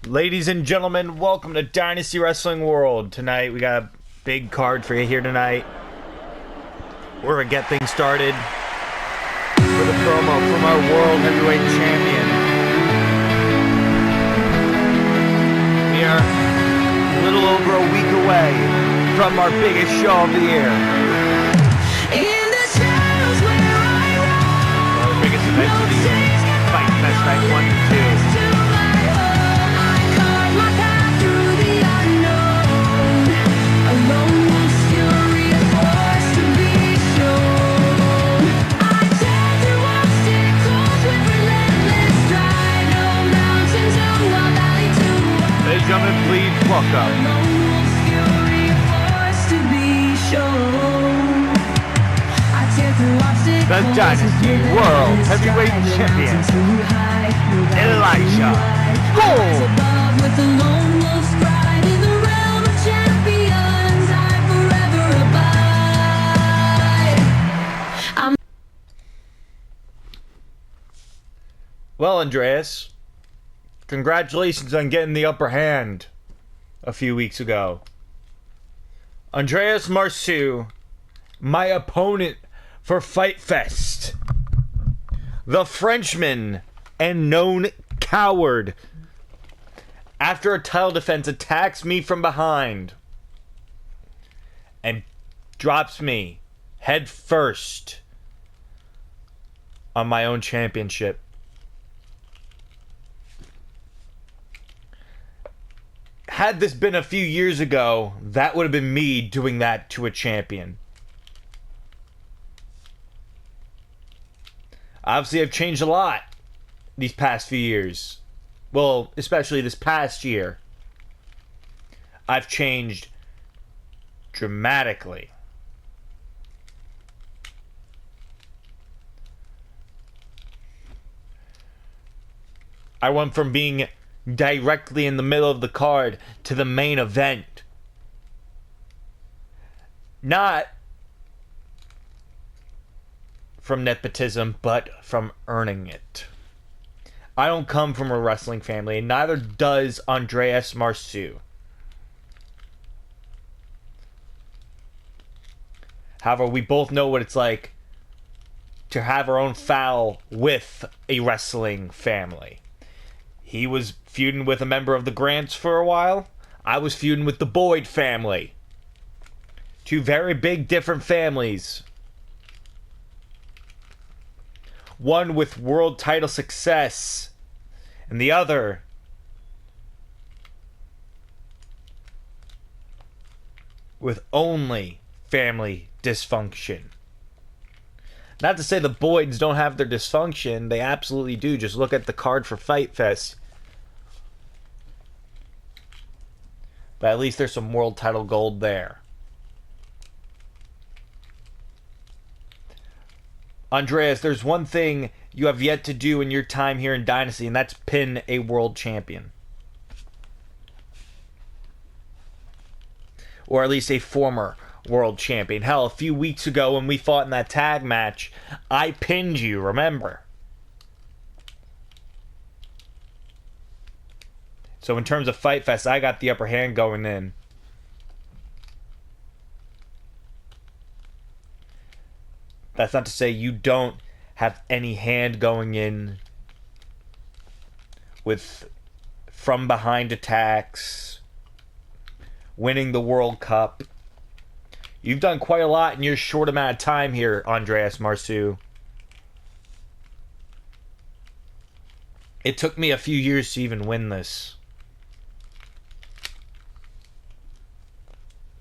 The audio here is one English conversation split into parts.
Ladies and gentlemen, welcome to Dynasty Wrestling World. Tonight, we got a big card for you here tonight. We're going to get things started with a promo from our World Heavyweight Champion. We are a little over a week away from our biggest show of the year. Our biggest events of the year. Fight Fest Night 1 and 2. Ladies and gentlemen, please welcome the Dynasty World Heavyweight Champion, Elijah Gold. Well, Andreas, congratulations on getting the upper hand a few weeks ago. Andreas Marceau, my opponent for Fight Fest, the Frenchman and known coward, after a title defense attacks me from behind and drops me head first on my own championship. Had this been a few years ago, that would have been me doing that to a champion. Obviously, I've changed a lot these past few years. Well, especially this past year. I've changed dramatically. I went from being directly in the middle of the card to the main event. Not from nepotism, but from earning it. I don't come from a wrestling family, and neither does Andreas Marceau. However, we both know what it's like to have our own foul with a wrestling family. He was feuding with a member of the Grants for a while. I was feuding with the Boyd family. Two very big, different families. One with world title success, and the other with only family dysfunction. Not to say the Boyds don't have their dysfunction. They absolutely do. Just look at the card for Fight Fest. But at least there's some world title gold there. Andreas, there's one thing you have yet to do in your time here in Dynasty, and that's pin a world champion. Or at least a former world champion. Hell, a few weeks ago when we fought in that tag match, I pinned you, remember? So in terms of Fight Fest, I got the upper hand going in. That's not to say you don't have any hand going in with from behind attacks, winning the World Cup. You've done quite a lot in your short amount of time here, Andreas Marceau. It took me a few years to even win this.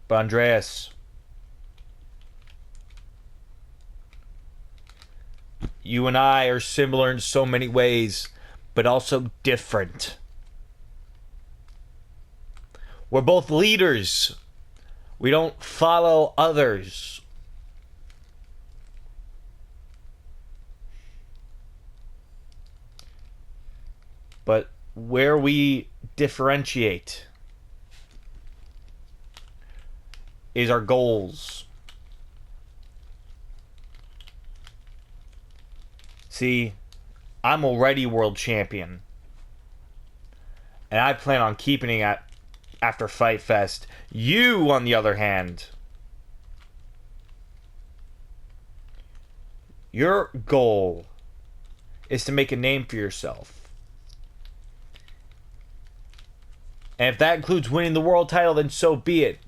But Andreas, you and I are similar in so many ways, but also different. We're both leaders. We don't follow others. But where we differentiate is our goals. See, I'm already world champion. And I plan on keeping it after Fight Fest. You, on the other hand, your goal is to make a name for yourself. And if that includes winning the world title, then so be it.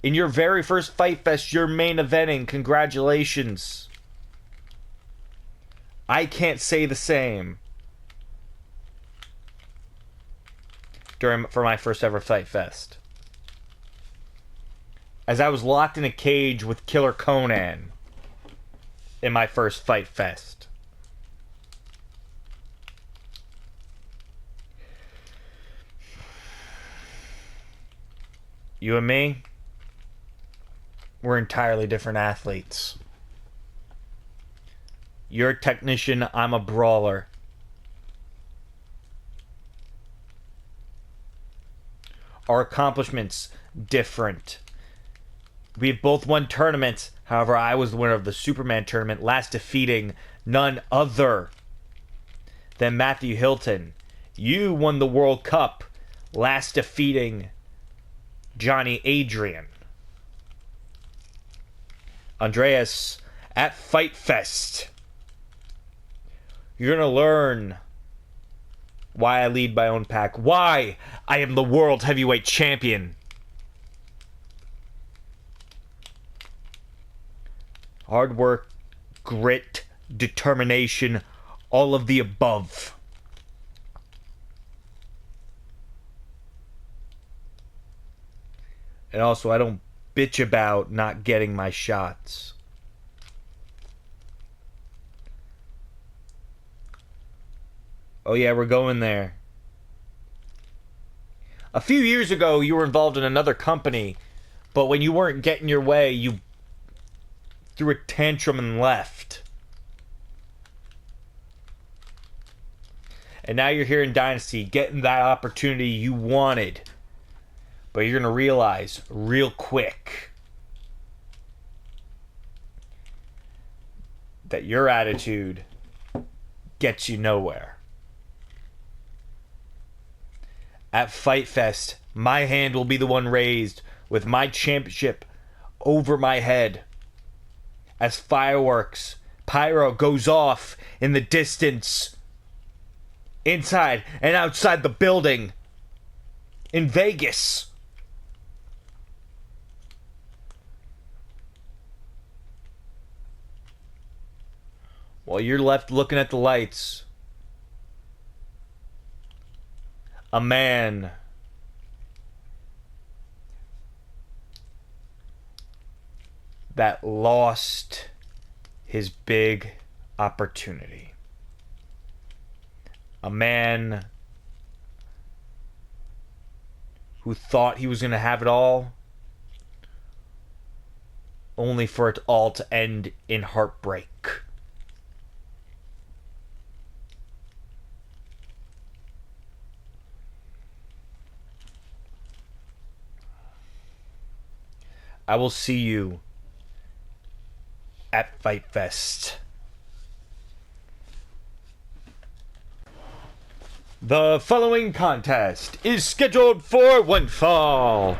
In your very first Fight Fest, you're main eventing. Congratulations. I can't say the same for my first ever Fight Fest, as I was locked in a cage with Killer Conan in my first Fight Fest. You and me, we're entirely different athletes. You're a technician, I'm a brawler. Our accomplishments different. We've both won tournaments. However, I was the winner of the Superman tournament, last defeating none other than Matthew Hilton. You won the World Cup, last defeating Johnny Adrian. Andreas, at Fight Fest, you're going to learn why I lead my own pack, why I am the world heavyweight champion. Hard work, grit, determination, all of the above. And also, I don't bitch about not getting my shots. Oh yeah, we're going there. A few years ago, you were involved in another company, but when you weren't getting your way, you threw a tantrum and left. And now you're here in Dynasty, getting that opportunity you wanted. But you're going to realize real quick that your attitude gets you nowhere. At Fight Fest, my hand will be the one raised with my championship over my head as fireworks, pyro goes off in the distance, inside and outside the building in Vegas. While you're left looking at the lights, a man that lost his big opportunity. A man who thought he was going to have it all, only for it all to end in heartbreak. I will see you at Fight Fest. The following contest is scheduled for one fall.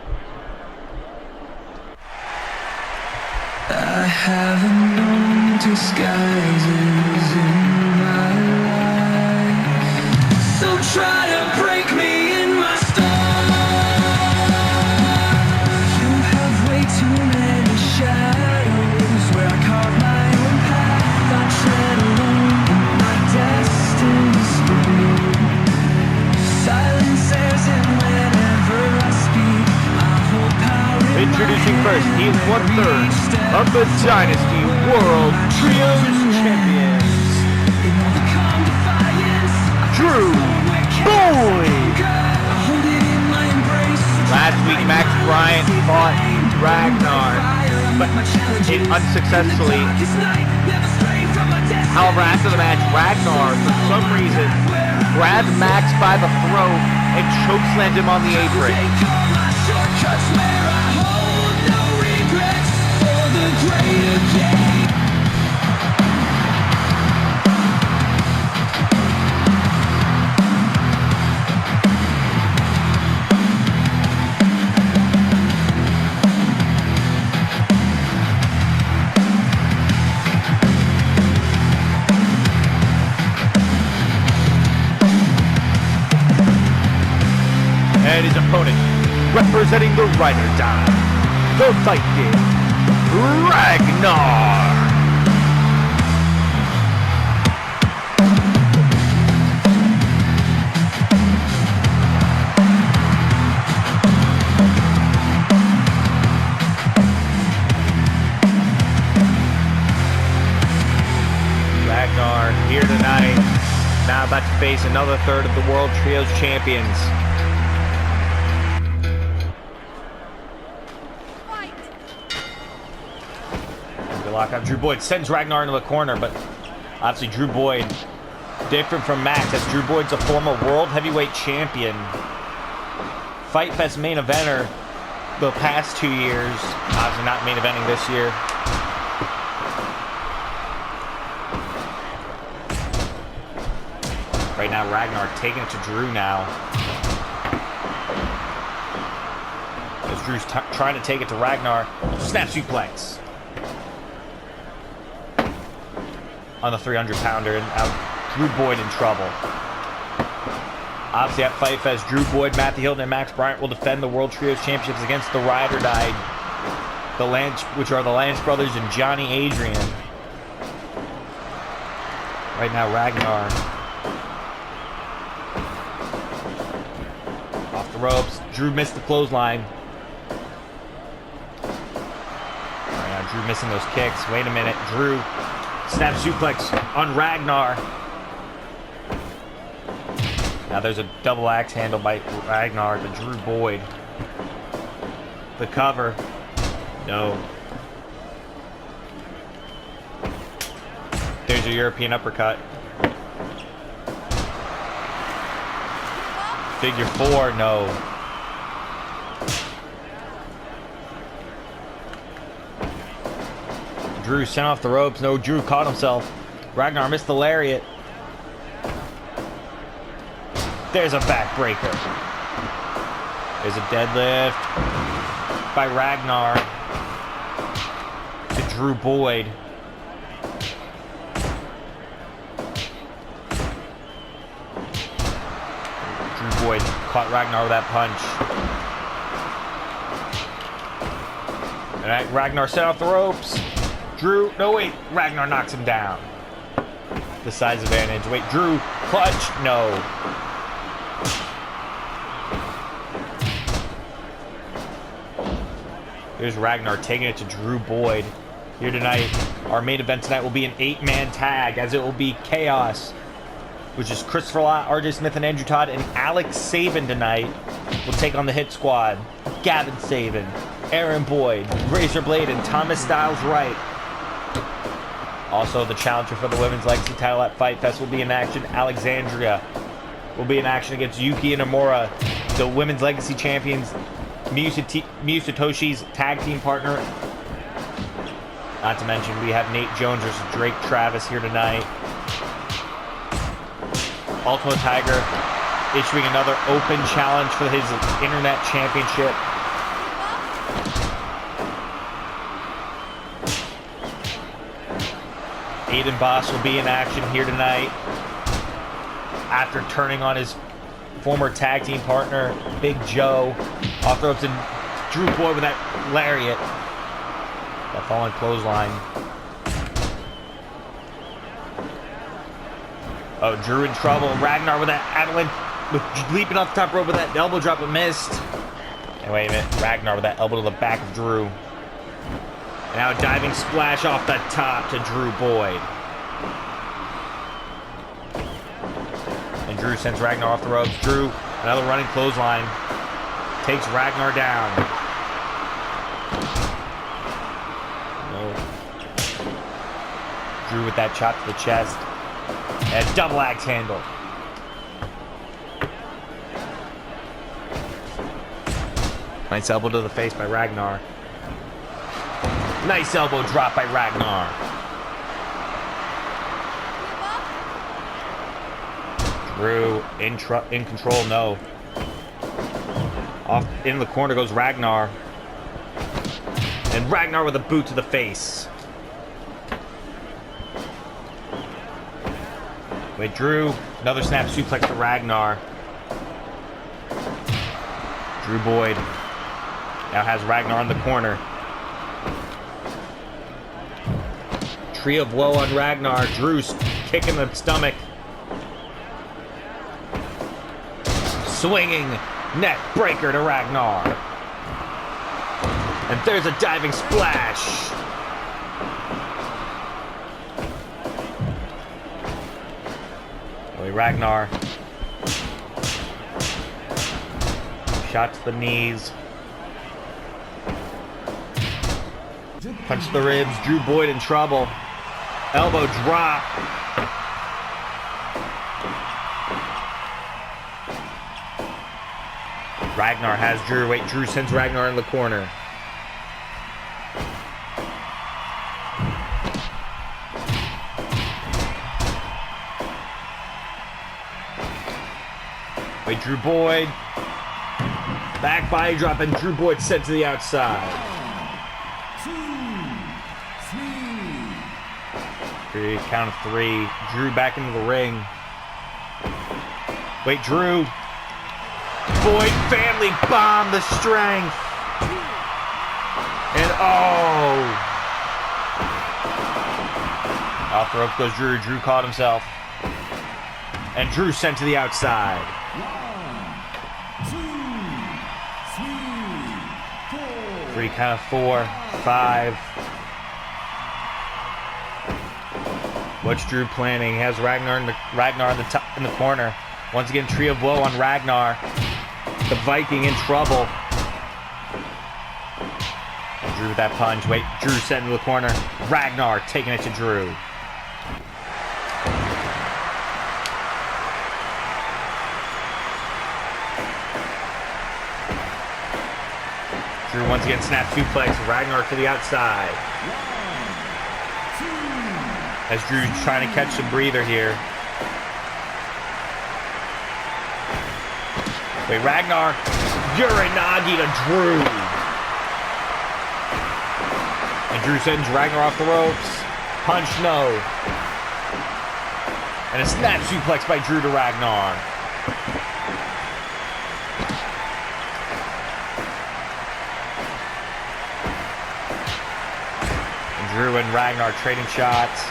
I haven't known disguises in my life, so try to break me in my You have way too many shadows where I carve my own path. I tread alone in my destiny. Silence says and whenever I speak, I hold power in Introducing first, he is 1/3 of the Dynasty World Trios Champions, Drew Boyd. Last week, Max Bryant fought Ragnar, but it unsuccessfully. However, after the match, Ragnar, for some reason, grabbed Max by the throat and chokeslammed him on the apron. and his opponent, representing the Ride or Die, the Viking, Ragnar. Ragnar here tonight, now about to face another third of the World Trios Champions. Good lock on Drew Boyd, sends Ragnar into the corner, but obviously Drew Boyd, different from Max, as Drew Boyd's a former World Heavyweight Champion. Fight Fest main eventer the past 2 years, obviously not main eventing this year. Right now, Ragnar taking it to Drew now. As Drew's trying to take it to Ragnar. Snap suplex. On the 300-pounder, and out Drew Boyd in trouble. Obviously at Fight Fest, Drew Boyd, Matthew Hilton, and Max Bryant will defend the World Trios Championships against the Ride or Die, which are the Lance brothers and Johnny Adrian. Right now, Ragnar off the ropes. Drew missed the clothesline. Right now, Drew missing those kicks. Wait a minute, Drew. Snap suplex on Ragnar. Now there's a double axe handle by Ragnar to Drew Boyd. The cover. No. There's a European uppercut. Figure four. No. Drew sent off the ropes. No, Drew caught himself. Ragnar missed the lariat. There's a backbreaker. There's a deadlift by Ragnar to Drew Boyd. Drew Boyd caught Ragnar with that punch. And Ragnar set off the ropes. Drew, no wait, Ragnar knocks him down. The size advantage. Wait, Drew, clutch, no. Here's Ragnar taking it to Drew Boyd. Here tonight, our main event tonight will be an 8-man tag, as it will be Chaos, which is Christopher Lott, RJ Smith, and Andrew Todd, and Alex Saban tonight will take on the Hit Squad. Gavin Saban, Aaron Boyd, Razor Blade, and Thomas Styles Wright. Also, the challenger for the Women's Legacy title at Fight Fest will be in action. Alexandria will be in action against Yuki Inamura, the Women's Legacy champions, Miyu Satoshi's tag team partner. Not to mention, we have Nate Jones versus Drake Travis here tonight. Ultimo Tiger issuing another open challenge for his Internet Championship. Aiden Boss will be in action here tonight after turning on his former tag team partner, Big Joe. Off the ropes and Drew Boyd with that lariat. That falling clothesline. Oh, Drew in trouble. Ragnar with that avalanche, leaping off the top rope with that elbow drop, but missed. And wait a minute, Ragnar with that elbow to the back of Drew. And now a diving splash off the top to Drew Boyd. And Drew sends Ragnar off the ropes. Drew, another running clothesline. Takes Ragnar down. No. Drew with that chop to the chest. And a double axe handle. Nice elbow to the face by Ragnar. Nice elbow drop by Ragnar. Drew in control, no. Off in the corner goes Ragnar. And Ragnar with a boot to the face. Wait, Drew, another snap suplex to Ragnar. Drew Boyd now has Ragnar in the corner. Tree of Woe on Ragnar. Drew's kick in the stomach. Swinging net breaker to Ragnar. And there's a diving splash. Ragnar. Shot to the knees. Punch to the ribs. Drew Boyd in trouble. Elbow drop. Ragnar has Drew. Wait, Drew sends Ragnar in the corner. Wait, Drew Boyd. Back body drop, and Drew Boyd sent to the outside. 2, 3. Count of 3. Drew back into the ring. Wait, Drew. Boyd family bomb, the strength. And oh. Off the rope goes Drew. Drew caught himself. And Drew sent to the outside. 3, count of 4, 5. What's Drew planning? He has Ragnar in the corner. Once again, Tree of Woe on Ragnar. The Viking in trouble. And Drew with that punch. Wait, Drew sent into the corner. Ragnar taking it to Drew. Drew once again snap suplex. Ragnar to the outside. As Drew's trying to catch some breather here. Wait, Ragnar. Uranagi to Drew. And Drew sends Ragnar off the ropes. Punch no. And a snap suplex by Drew to Ragnar. Drew and Ragnar trading shots.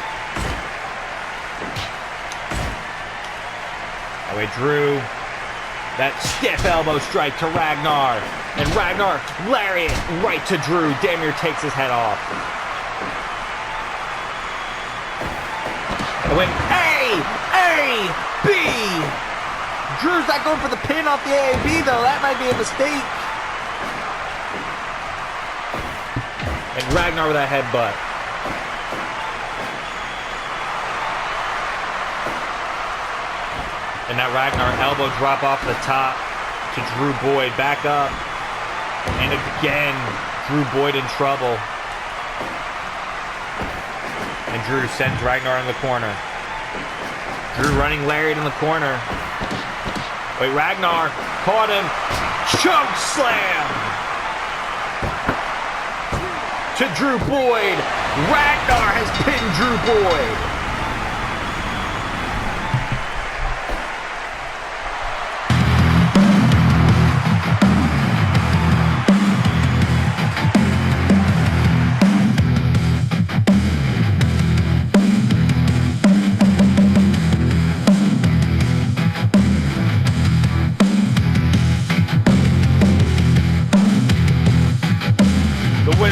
Oh wait, Drew. That stiff elbow strike to Ragnar. And Ragnar lariat right to Drew. Damn near takes his head off. Oh wait, A, B. Drew's not going for the pin off the A-B though. That might be a mistake. And Ragnar with that headbutt. And that Ragnar elbow drop off the top to Drew Boyd. Back up. And again, Drew Boyd in trouble. And Drew sends Ragnar in the corner. Drew running lariat in the corner. Wait, Ragnar caught him. Choke slam to Drew Boyd. Ragnar has pinned Drew Boyd.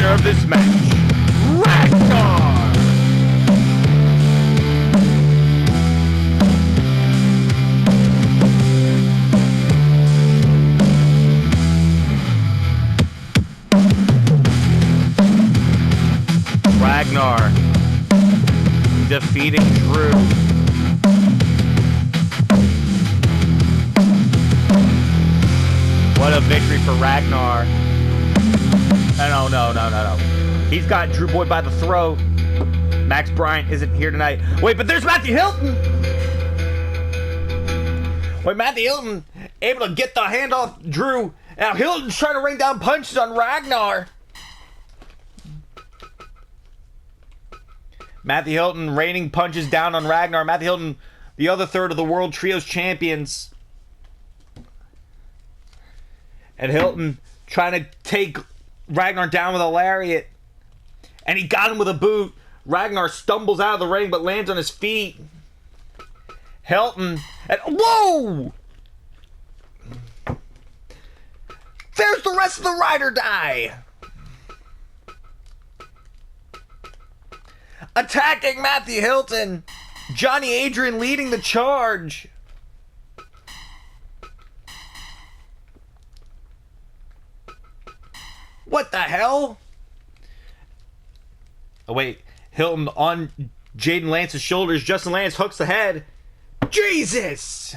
Of this match, Ragnar! Ragnar defeating Drew. What a victory for Ragnar. No. He's got Drew Boyd by the throat. Max Bryant isn't here tonight. Wait, but there's Matthew Hilton! Wait, Matthew Hilton able to get the hand off Drew. Now Hilton's trying to rain down punches on Ragnar. Matthew Hilton raining punches down on Ragnar. Matthew Hilton, the other third of the World Trios Champions. And Hilton trying to take Ragnar down with a lariat. And he got him with a boot. Ragnar stumbles out of the ring but lands on his feet. Hilton. And whoa! There's the rest of the Ride or Die. Attacking Matthew Hilton. Johnny Adrian leading the charge. What the hell? Oh, wait. Hilton on Jaden Lance's shoulders. Justin Lance hooks the head. Jesus!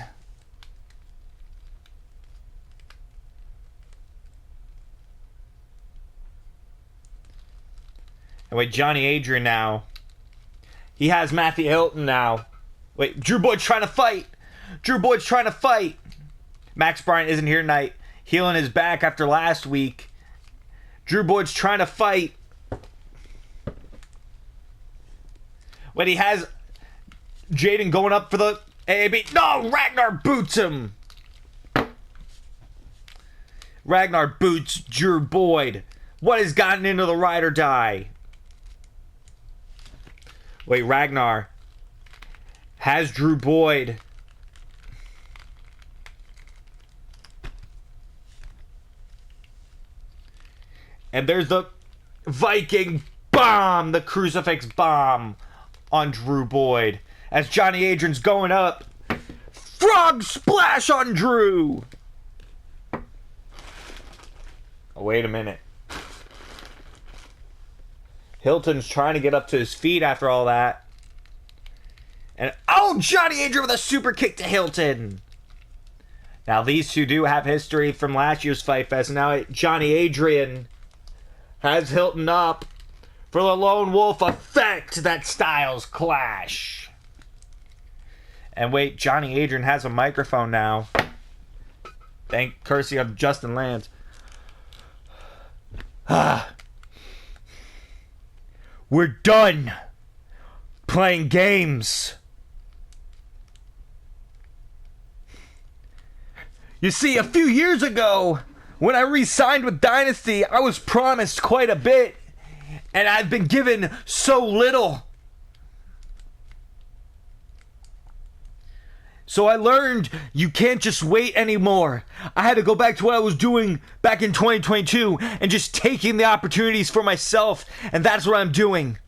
And wait, Johnny Adrian now. He has Matthew Hilton now. Wait, Drew Boyd's trying to fight. Drew Boyd's trying to fight. Max Bryant isn't here tonight. Healing his back after last week. Drew Boyd's trying to fight. When he has Jaden going up for the AAB. No, Ragnar boots him. Ragnar boots Drew Boyd. What has gotten into the Ride or Die? Wait, Ragnar has Drew Boyd. And there's the Viking bomb, the crucifix bomb on Drew Boyd. As Johnny Adrian's going up. Frog splash on Drew. Oh, wait a minute. Hilton's trying to get up to his feet after all that. And, oh, Johnny Adrian with a super kick to Hilton. Now, these two do have history from last year's Fight Fest. And now Johnny Adrian has Hilton up for the Lone Wolf effect, that Styles clash. And wait, Johnny Adrian has a microphone now. Courtesy of Justin Lance. We're done playing games. You see, a few years ago, when I re-signed with Dynasty, I was promised quite a bit, and I've been given so little. So I learned you can't just wait anymore. I had to go back to what I was doing back in 2022 and just taking the opportunities for myself, and that's what I'm doing.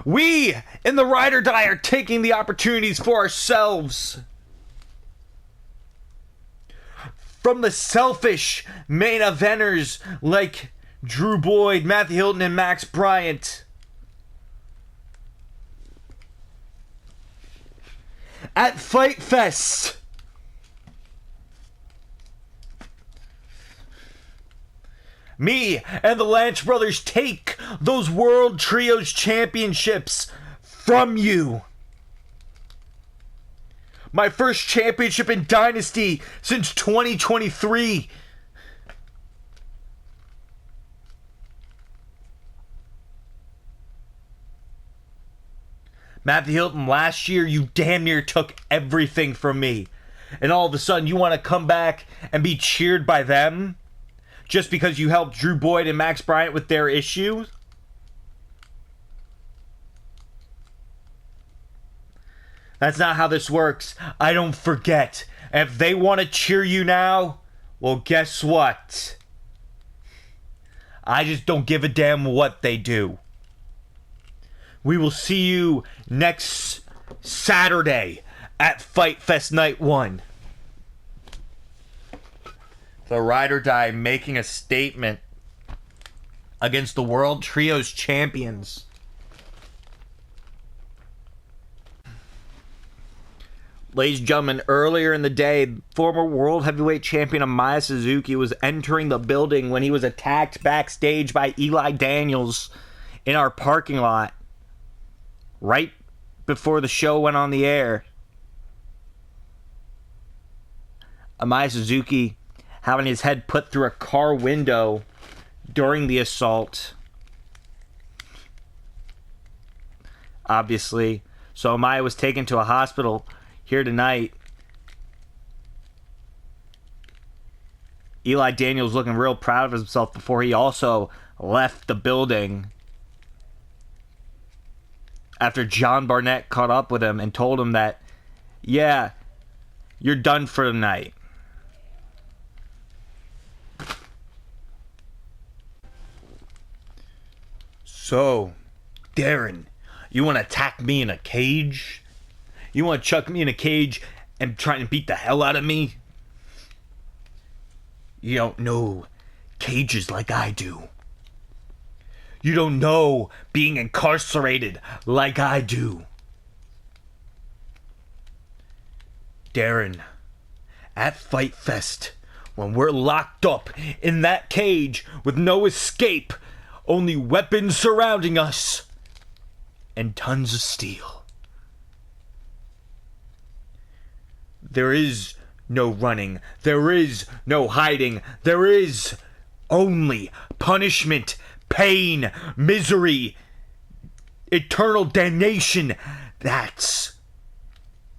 We in the Ride or Die are taking the opportunities for ourselves. From the selfish main eventers like Drew Boyd, Matthew Hilton, and Max Bryant. At Fight Fest, me and the Lance brothers take those World Trios Championships from you. My first championship in Dynasty since 2023. Matthew Hilton, last year you damn near took everything from me. And all of a sudden you want to come back and be cheered by them? Just because you helped Drew Boyd and Max Bryant with their issues? That's not how this works. I don't forget. If they want to cheer you now, well, guess what? I just don't give a damn what they do. We will see you next Saturday at Fight Fest Night 1. The Ride or Die making a statement against the World Trios Champions. Ladies and gentlemen, earlier in the day, former World Heavyweight Champion Amaya Suzuki was entering the building when he was attacked backstage by Eli Daniels in our parking lot. Right before the show went on the air. Amaya Suzuki having his head put through a car window during the assault. Obviously. So Amaya was taken to a hospital here tonight. Eli Daniels looking real proud of himself before he also left the building. After John Barnett caught up with him and told him that, yeah, you're done for the night. So, Darren, you want to attack me in a cage? You want to chuck me in a cage and try and beat the hell out of me? You don't know cages like I do. You don't know being incarcerated like I do. Darren, at Fight Fest, when we're locked up in that cage with no escape, only weapons surrounding us, and tons of steel, there is no running, there is no hiding, there is only punishment, pain, misery, eternal damnation. That's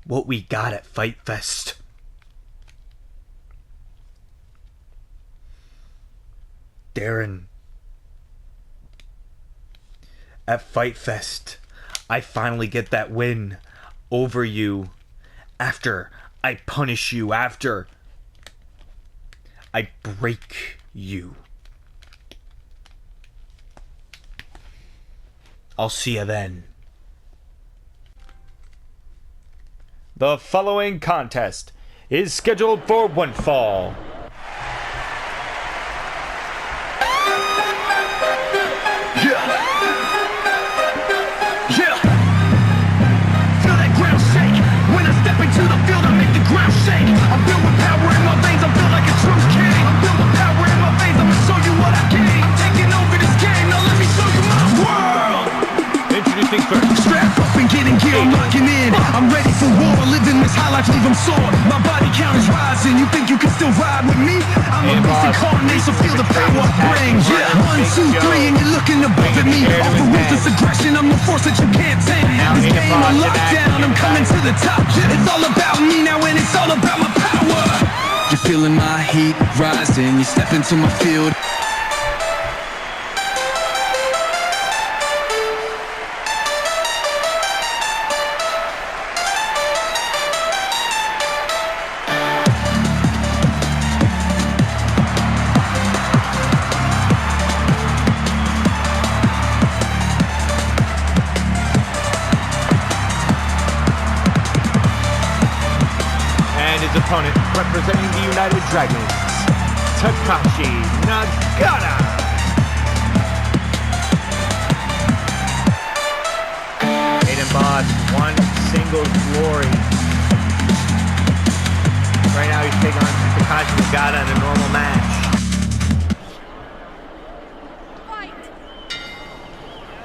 what we got at Fight Fest. Darren, at Fight Fest, I finally get that win over you after I punish you, after I break you. I'll see you then. The following contest is scheduled for one fall. Strap up and get in gear, I'm locking in. I'm ready for war, living this high life, leave them sore. My body count is rising, you think you can still ride with me? I'm a beast incarnate, so feel the power I bring. Yeah, 1, 2, 3, and you're looking above at me. Off of ruthless aggression, I'm the force that you can't tame. This game on lockdown, I'm coming to the top. It's all about me now, and it's all about my power. You're feeling my heat rising, you step into my field. Opponent representing the United Dragons, Takashi Nagata. Aiden Boss, one single glory. Right now he's taking on Takashi Nagata in a normal match.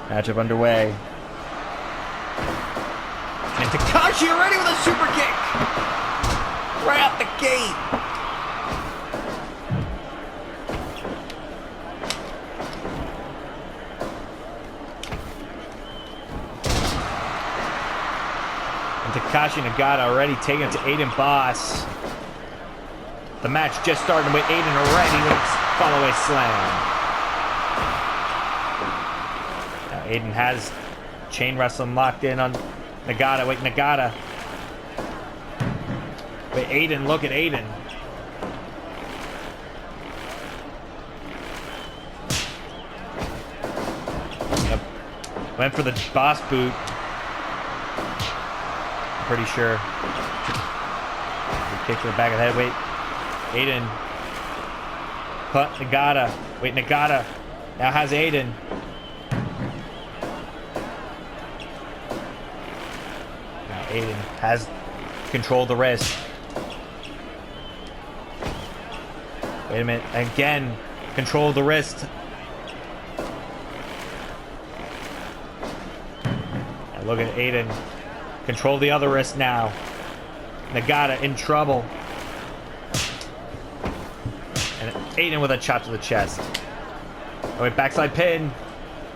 Matchup underway. And Takashi already with a super kick. Right out the gate. And Takashi Nagata already taking it to Aiden Boss. The match just starting with Aiden already with its follow-away slam. Now Aiden has chain wrestling locked in on Nagata. Wait, Nagata. Wait, Aiden, look at Aiden. Yep. Went for the boss boot. I'm pretty sure. Kick to the back of the head. Wait. Aiden. Cut Nagata. Wait, Nagata. Now has Aiden. Now Aiden has controlled the wrist. Wait a minute. Again, control the wrist. And look at Aiden. Control the other wrist now. Nagata in trouble. And Aiden with a chop to the chest. Oh, wait, backside pin.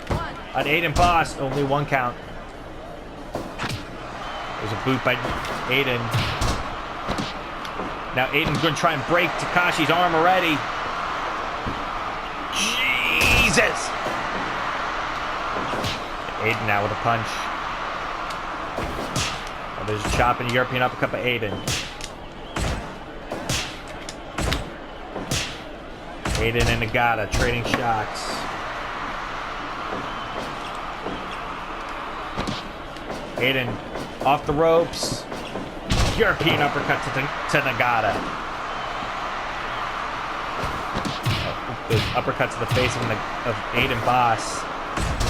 On Aiden Boss. Only one count. There's a boot by Aiden. Now Aiden's going to try and break Takashi's arm already. Jesus! Aiden now with a punch. Oh, there's a chop and a European uppercut by Aiden. Aiden and Nagata trading shots. Aiden off the ropes. European uppercut to Nagata. The uppercut to the face of Aiden Boss.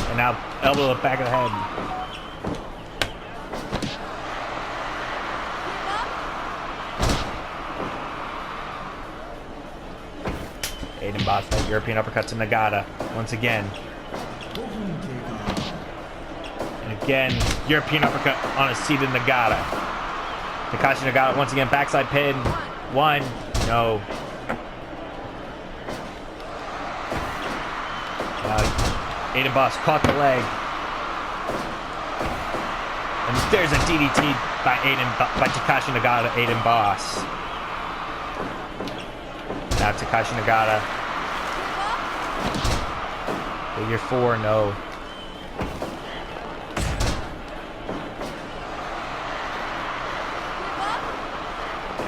And now elbow to the back of the head. Aiden Boss, that European uppercut to Nagata once again. And again, European uppercut on a seated Nagata. Takashi Nagata once again, backside pin. One, no. Aiden Boss caught the leg. And there's a DDT by Takashi Nagata, Aiden Boss. Now Takashi Nagata. Figure 4, no.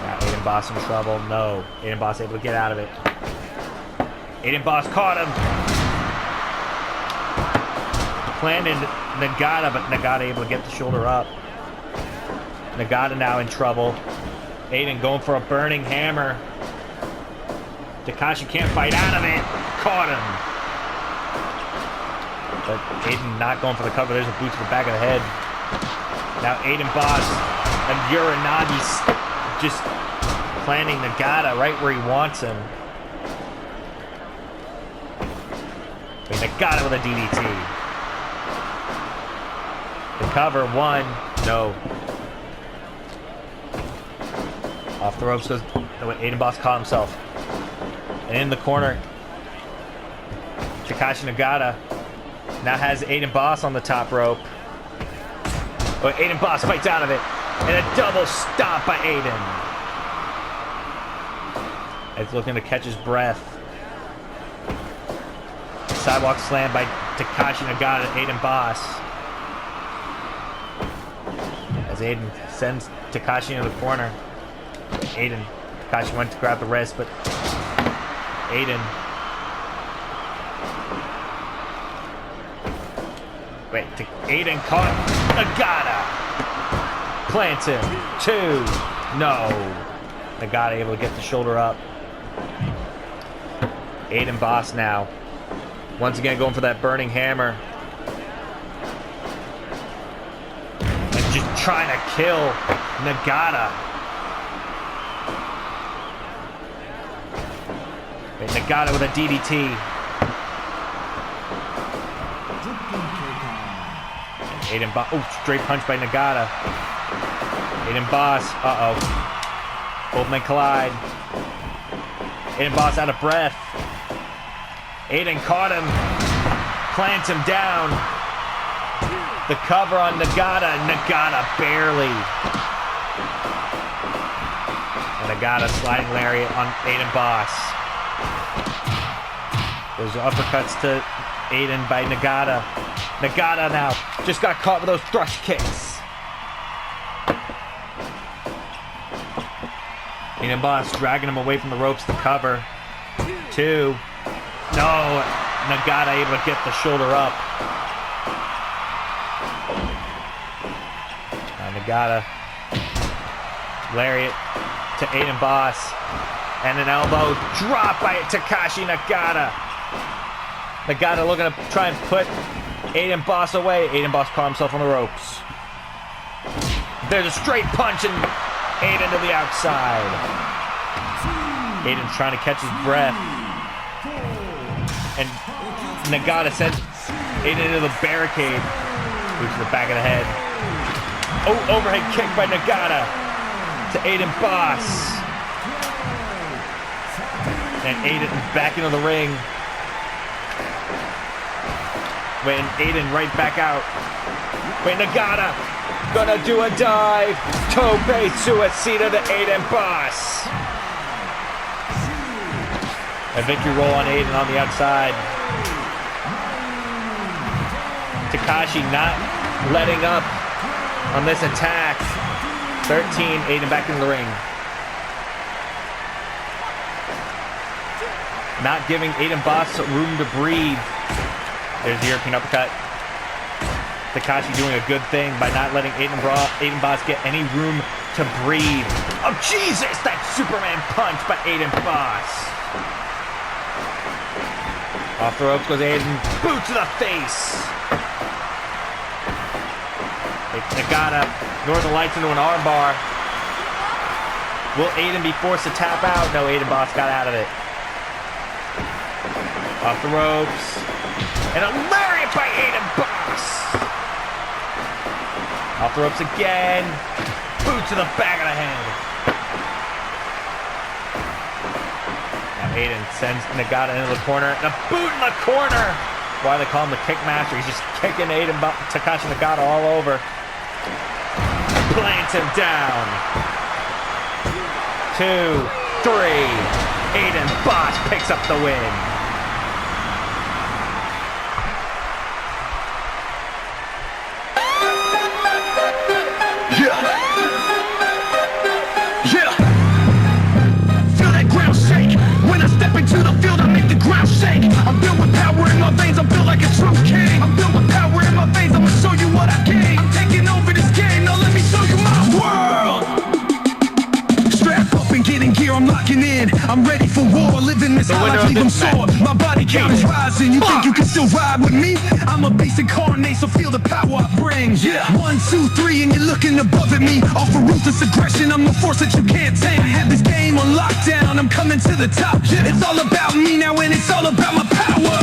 Now Aiden Boss in trouble, no. Aiden Boss able to get out of it. Aiden Boss caught him. Planted Nagata, but Nagata able to get the shoulder up. Nagata now in trouble. Aiden going for a burning hammer. Takashi can't fight out of it. Caught him. But Aiden not going for the cover. There's a boot to the back of the head. Now Aiden Boss and Uranagi's just planting Nagata right where he wants him. But Nagata with a DDT. The cover, 1, no. Off the ropes goes. No, Aiden Boss caught himself. And in the corner, Takashi Nagata now has Aiden Boss on the top rope. But Aiden Boss fights out of it. And a double stop by Aiden. He's looking to catch his breath. Sidewalk slam by Takashi Nagata, Aiden Boss. As Aiden sends Takashi into the corner. Takashi went to grab the wrist, but Aiden. Aiden caught Nagata. Plants him. 2. No. Nagata able to get the shoulder up. Aiden Boss now. Once again going for that burning hammer. And just trying to kill Nagata. Nagata with a DDT. And Aiden Boss. Oh, straight punch by Nagata. Aiden Boss. Uh-oh. Both men collide. Aiden Boss out of breath. Aiden caught him. Plants him down. The cover on Nagata. Nagata barely. And Nagata sliding lariat on Aiden Boss. Those uppercuts to Aiden by Nagata. Nagata now just got caught with those thrust kicks. Aiden Boss dragging him away from the ropes to cover. 2. No. Nagata able to get the shoulder up. Now Nagata. Lariat to Aiden Boss. And an elbow drop by Takashi Nagata. Nagata looking to try and put Aiden Boss away. Aiden Boss caught himself on the ropes. There's a straight punch and Aiden to the outside. Aiden's trying to catch his breath. And Nagata sent Aiden into the barricade. Boots to the back of the head. Oh, overhead kick by Nagata to Aiden Boss. And Aiden back into the ring. And Aiden right back out. Nagata gonna do a dive. Tope Suicida to Aiden Boss. A victory roll on Aiden on the outside. Takashi not letting up on this attack. 13, Aiden back into the ring. Not giving Aiden Boss room to breathe. There's the European uppercut. Takashi doing a good thing by not letting Aiden Boss get any room to breathe. Oh, Jesus! That Superman punch by Aiden Boss. Off the ropes goes Aiden. Boot to the face. Nagata, Northern Lights into an armbar. Will Aiden be forced to tap out? No, Aiden Boss got out of it. Off the ropes. And a lariat by Aiden Boss. Off the ropes again. Boot to the back of the head. Now Aiden sends Nagata into the corner. And a boot in the corner. Why they call him the Kickmaster. He's just kicking Takashi Nagata all over. Plants him down. 2, 3. Aiden Boss picks up the win. To the field, I make the ground shake. I'm built with power in my veins, I'm built like a true king. I'm built with power in my veins, I'ma show you what I gain. I'm taking over this game, now let me show you my world. Strap up and get in gear, I'm locking in. I'm ready for war, living this high life, leave them sore. My body count is rising, you think you can still ride with me? I'm a beast incarnate, so feel the power I bring. Yeah, 1, 2, 3, and you're looking above at me. Offer ruthless aggression, I'm the force that you can't tame. I have this game on lockdown, I'm coming to the top. It's all about me now, and it's all about my power.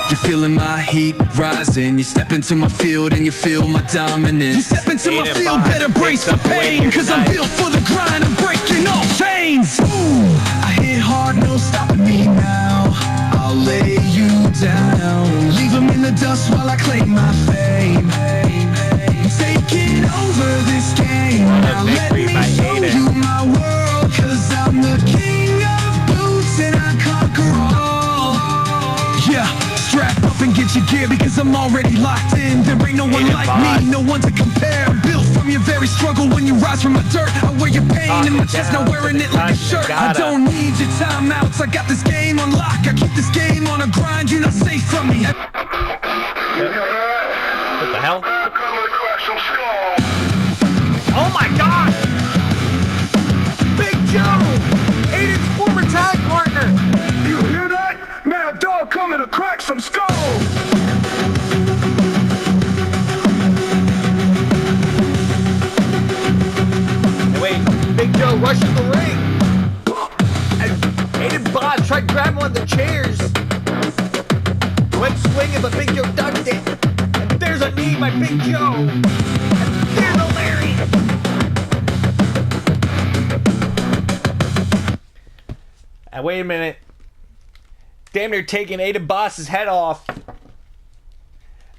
You're feeling my heat rising. You step into my field and you feel my dominance. You step into my field, better brace for pain. Cause I'm built for the grind, I'm breaking all chains. Ooh, I hit hard, no stopping me now. I'll lay you down. Leave them in the dust while I claim my fame. Taking over this game. Now let me show you my world. Cause I'm the king of boots and I conquer all. Yeah, strap up and get your gear because I'm already locked in. There ain't no one like me, no one to compare. Built from your very struggle when you rise from the dirt. I wear your pain in my chest, now wearing it like a shirt. I don't need your timeouts, I got this game on lock. I keep this game on a grind, you're not safe from me. What the hell? Oh my god! Big Joe! Aiden's former tag partner! You hear that? Mad Dog coming to crack some skulls! Hey, wait, Big Joe rushes the ring! And Aiden Boss tried grabbing one of the chairs! Went swinging, but Big Joe ducked it! And there's a knee by Big Joe! And there's a lariat! And wait a minute. Damn near taking Aiden Boss's head off.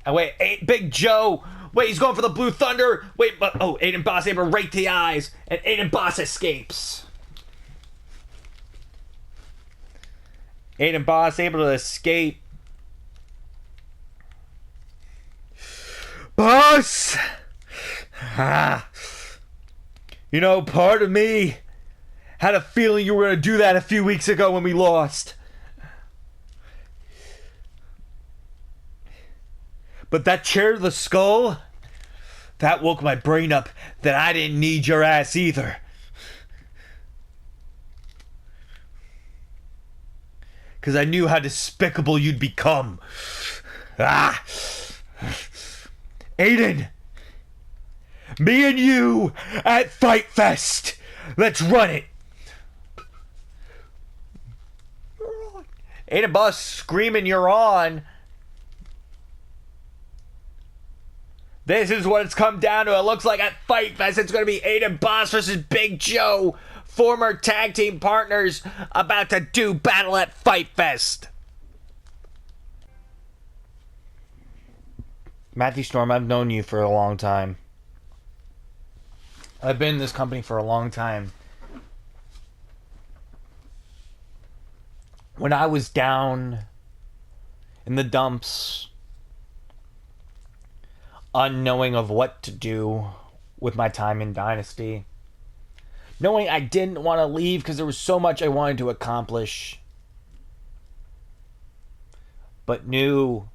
And wait, Big Joe. Wait, he's going for the Blue Thunder. Wait, but oh, Aiden Boss able to rake the eyes. And Aiden Boss escapes. Aiden Boss able to escape. Boss! You know, part of me had a feeling you were going to do that a few weeks ago when we lost. But that chair to the skull, that woke my brain up that I didn't need your ass either. Because I knew how despicable you'd become. Aiden, me and you at Fight Fest. Let's run it. Aiden Boss screaming, "You're on." This is what it's come down to. It looks like at Fight Fest it's going to be Aiden Boss versus Big Joe, former tag team partners, about to do battle at Fight Fest. Matthew Storm, I've known you for a long time. I've been in this company for a long time. When I was down in the dumps, unknowing of what to do with my time in Dynasty. Knowing I didn't want to leave because there was so much I wanted to accomplish. But knew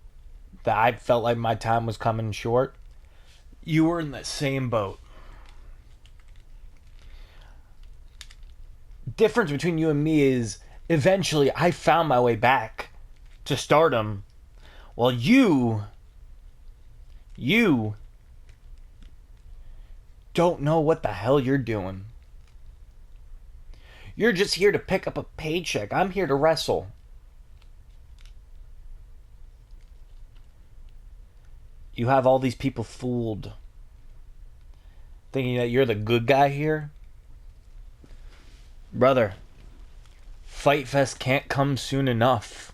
that I felt like my time was coming short. You were in the same boat. Difference between you and me is eventually I found my way back to stardom, while you don't know what the hell you're doing. You're just here to pick up a paycheck. I'm here to wrestle. You have all these people fooled, thinking that you're the good guy here. Brother, Fight Fest can't come soon enough.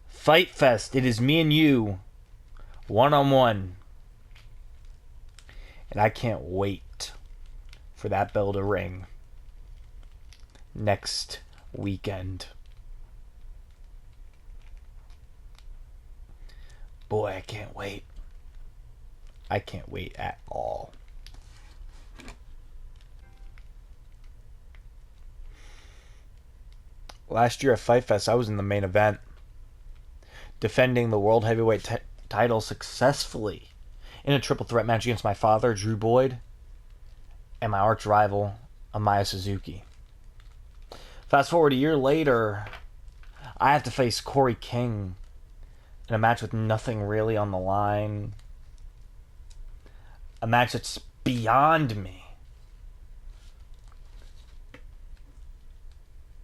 Fight Fest, it is me and you, one-on-one. And I can't wait for that bell to ring next weekend. Boy, I can't wait. I can't wait at all. Last year at Fight Fest, I was in the main event, defending the World Heavyweight title successfully in a triple threat match against my father, Drew Boyd, and my arch rival, Amaya Suzuki. Fast forward a year later, I have to face Corey King in a match with nothing really on the line. A match that's beyond me.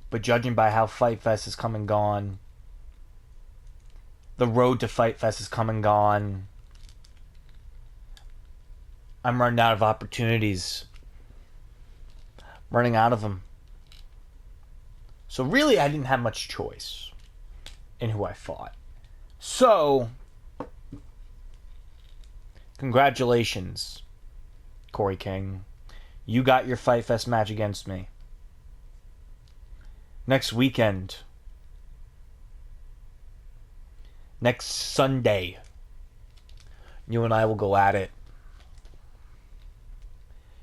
But judging by how Fight Fest has come and gone, the road to Fight Fest has come and gone, I'm running out of opportunities. Running out of them. So really, I didn't have much choice in who I fought. So, congratulations, Corey King. You got your Fight Fest match against me. Next weekend, next Sunday, you and I will go at it.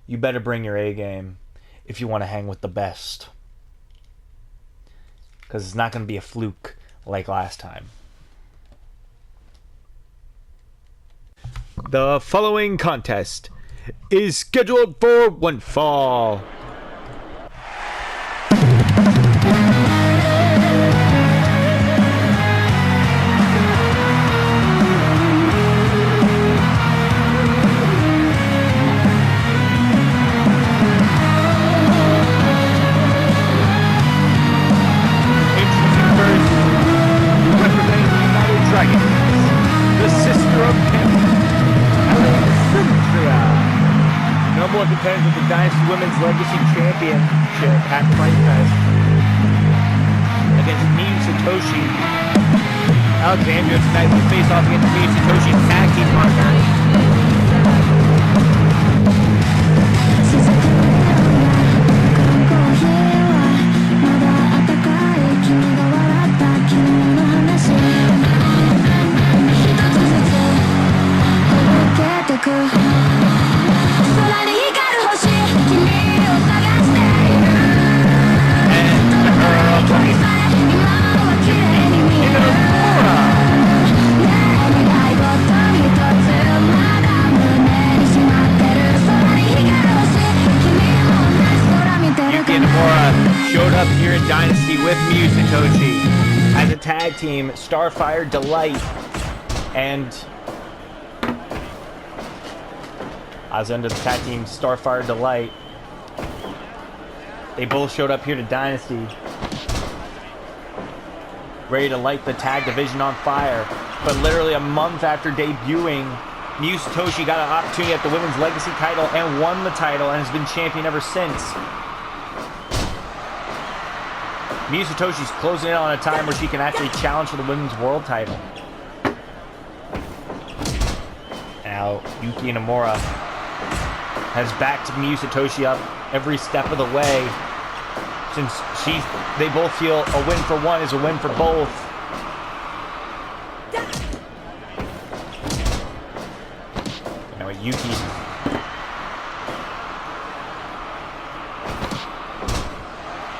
You better bring your A game if you want to hang with the best. Because it's not going to be a fluke like last time. The following contest is scheduled for one fall. Contenders with the Dynasty Women's Legacy Championship at Fight Fest against Miyu Satoshi. Alexandria tonight will face off against Miyu Satoshi's tag team partner. Showed up here in Dynasty with Miyu Satoshi as a tag team, Starfire Delight and as under the tag team Starfire Delight. They both showed up here to Dynasty, ready to light the tag division on fire. But literally a month after debuting, Miyu Satoshi got an opportunity at the Women's Legacy title and won the title and has been champion ever since. Miyu Satoshi's closing in on a time where she can actually challenge for the Women's World title. Now, Yuki Nomura has backed Miyu Satoshi up every step of the way, since they both feel a win for one is a win for both. Yuki.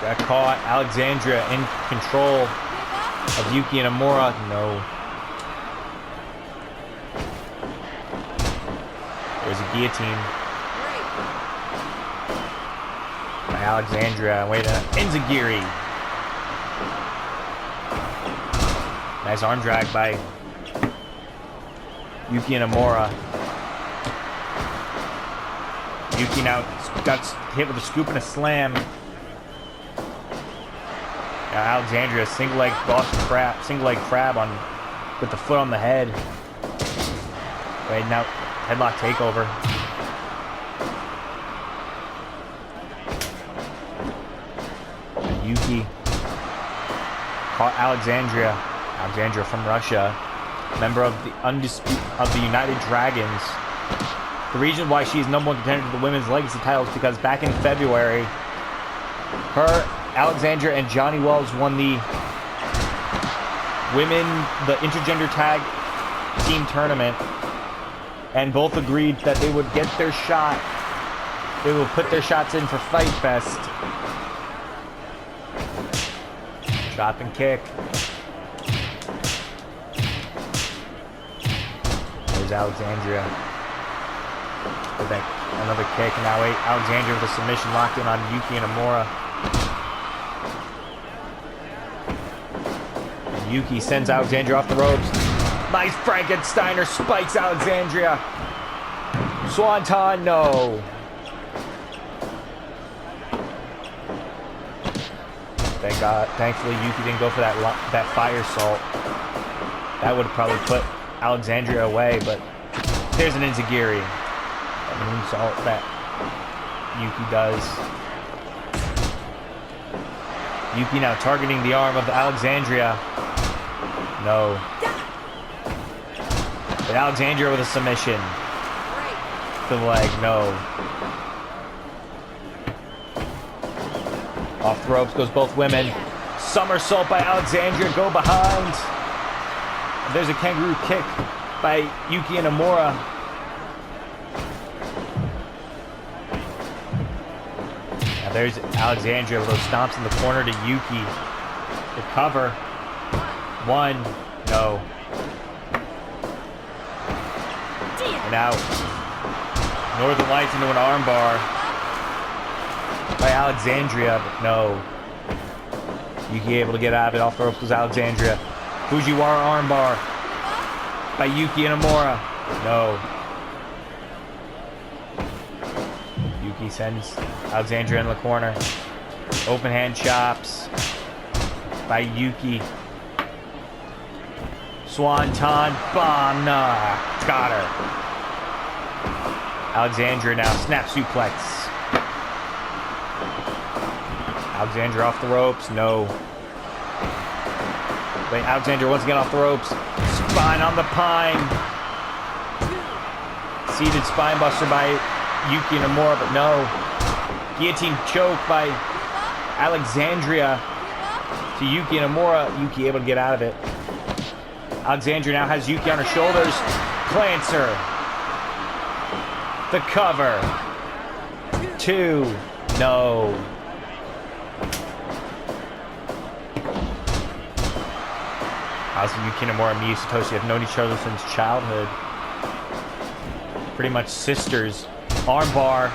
Got caught. Alexandria in control of Yuki and Amora. No. There's a guillotine. By Alexandria. Wait a Enzigiri. Nice arm drag by Yuki and Amora. Yuki now got hit with a scoop and a slam. Now Alexandria single leg crab on with the foot on the head. Right now, headlock takeover. And Yuki caught Alexandria. Alexandria from Russia, member of the United Dragons. The reason why she's #1 contender to the women's legacy title is because back in February, Alexandria and Johnny Wells won the intergender tag team tournament, and both agreed that they would get their shot. They will put their shots in for Fight Fest. Chop and kick. There's Alexandria. With another kick, and now Alexandria with a submission locked in on Yuki and Amora. And Yuki sends Alexandria off the ropes. Nice Frankensteiner spikes Alexandria. Swanton, no. Thank God. Thankfully, Yuki didn't go for that fire salt. That would have probably put Alexandria away, but there's an Enzigiri. That moonsault that Yuki does. Yuki now targeting the arm of Alexandria. No. But Alexandria with a submission. To the leg, no. Off the ropes goes both women. Somersault by Alexandria, go behind. There's a kangaroo kick by Yuki and Amora. Now there's Alexandria with those stomps in the corner to Yuki. The cover. One. No. And out. Northern Lights into an armbar by Alexandria, but no. Yuki able to get out of it. Off the ropes goes Alexandria. Fujiwara armbar by Yuki and Amora. No. Yuki sends Alexandria in the corner. Open hand chops by Yuki. Swanton bomb. Nah. Got her. Alexandria now. Snap suplex. Alexandria off the ropes. No. Wait, Alexandria once again off the ropes. Spine on the pine. Seated spine buster by Yuki and Amora, but no. Guillotine choke by Alexandria to Yuki and Amora. Yuki able to get out of it. Alexandria now has Yuki on her shoulders. Plants her. The cover. 2. No. Honestly, Yuki and Amora and Miyu Satoshi have known each other since childhood. Pretty much sisters. Armbar.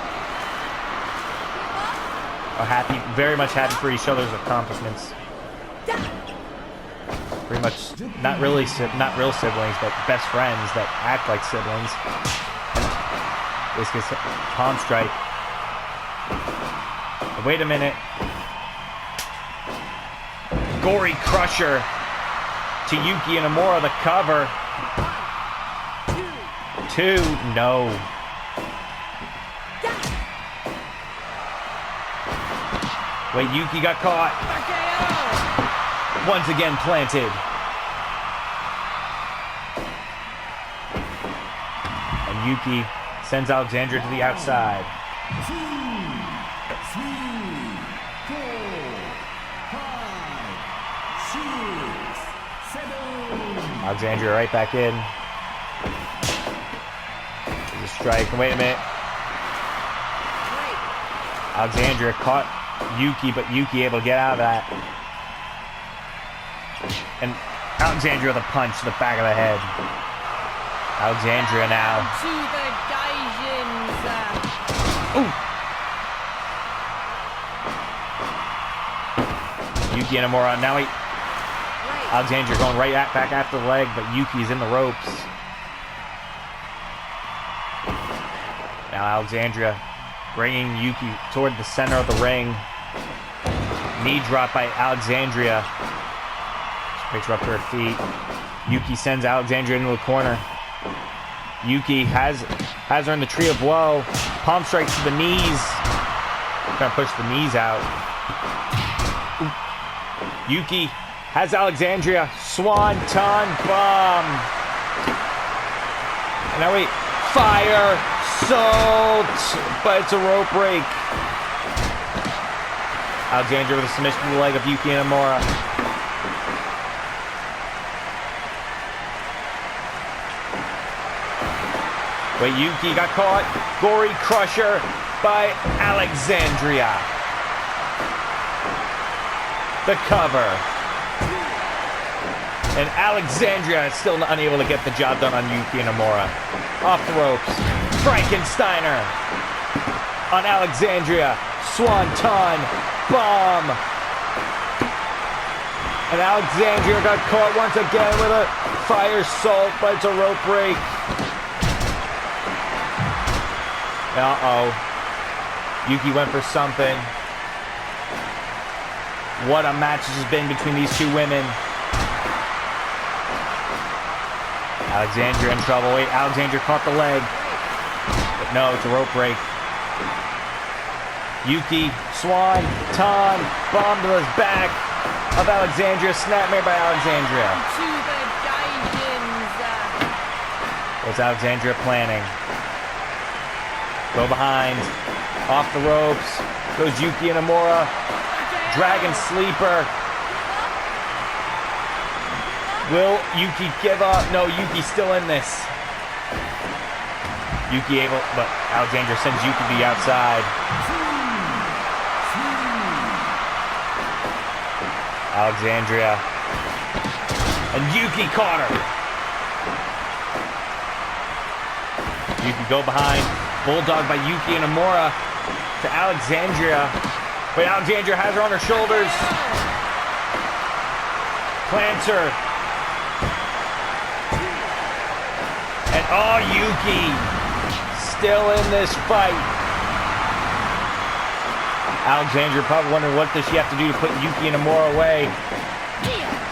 Are happy, very much happy for each other's accomplishments. Pretty much, not real siblings, but best friends that act like siblings. This gets palm strike. Wait a minute. Gory Crusher to Yuki and Amora, the cover. 2, no. Wait, Yuki got caught. Once again planted. And Yuki sends Alexandria to the outside. 2, 3, 4, 5, 6, 7. Alexandria right back in. a strike. Wait a minute. Alexandria caught Yuki, but Yuki able to get out of that. And Alexandria with a punch to the back of the head. Alexandria now. To the Gaijins. Ooh. Yuki Inamura. Now Alexandria going right back after the leg, but Yuki's in the ropes. Now Alexandria bringing Yuki toward the center of the ring. Knee drop by Alexandria. She picks her up to her feet. Yuki sends Alexandria into the corner. Yuki has her in the tree of woe. Palm strikes to the knees. Trying to push the knees out. Ooh. Yuki has Alexandria. Swanton bomb. And now wait. Fire. Salt. But it's a rope break. Alexandria with a submission to the leg of Yuki Inamura. Wait, Yuki got caught. Gory Crusher by Alexandria. The cover. And Alexandria is still unable to get the job done on Yuki Inamura. Off the ropes. Frankensteiner on Alexandria. Swanton bomb. And Alexandria got caught once again with a fire salt, but it's a rope break. Uh-oh. Yuki went for something. What a match this has been between these two women. Alexandria in trouble. Wait, Alexandria caught the leg. But no, it's a rope break. Yuki, Swan, Ton, bomb to the back of Alexandria. Snapmare by Alexandria. To the Gaijins. What's Alexandria planning? Go behind. Off the ropes. Goes Yuki Inamura. Dragon Sleeper. Will Yuki give up? No, Yuki's still in this. Yuki able, but Alexandria sends Yuki to the outside. Alexandria. And Yuki caught her. Yuki go behind. Bulldog by Yuki Inamura to Alexandria. But Alexandria has her on her shoulders. Plants her. And oh, Yuki still in this fight. Alexandria probably wondering what does she have to do to put Yuki Inamura away.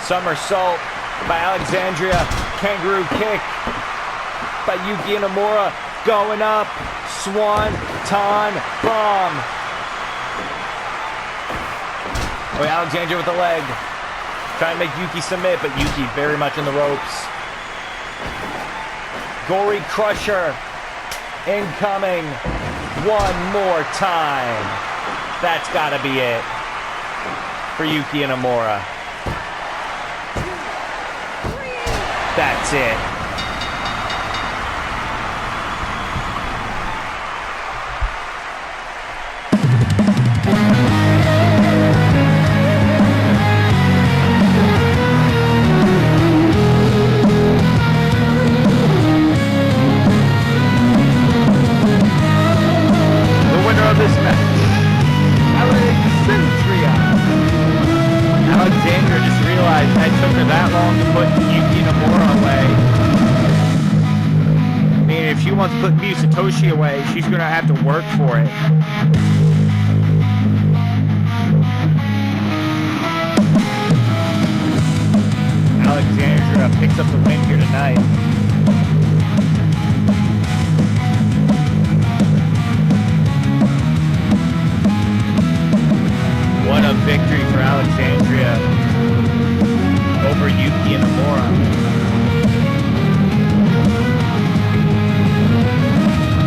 Somersault by Alexandria. Kangaroo kick by Yuki Inamura. Going up. Swanton bomb. Oh, Alexandria with the leg. Trying to make Yuki submit, but Yuki very much in the ropes. Gory Crusher incoming one more time. That's gotta be it for Yuki Inamura. That's it. This match, Alexandria just realized I took her that long to put Yuki Inamura away. I mean, if she wants to put Miyu Satoshi away, she's gonna have to work for it. Alexandria picks up the win here tonight. What a victory for Alexandria over Yuki Inamura.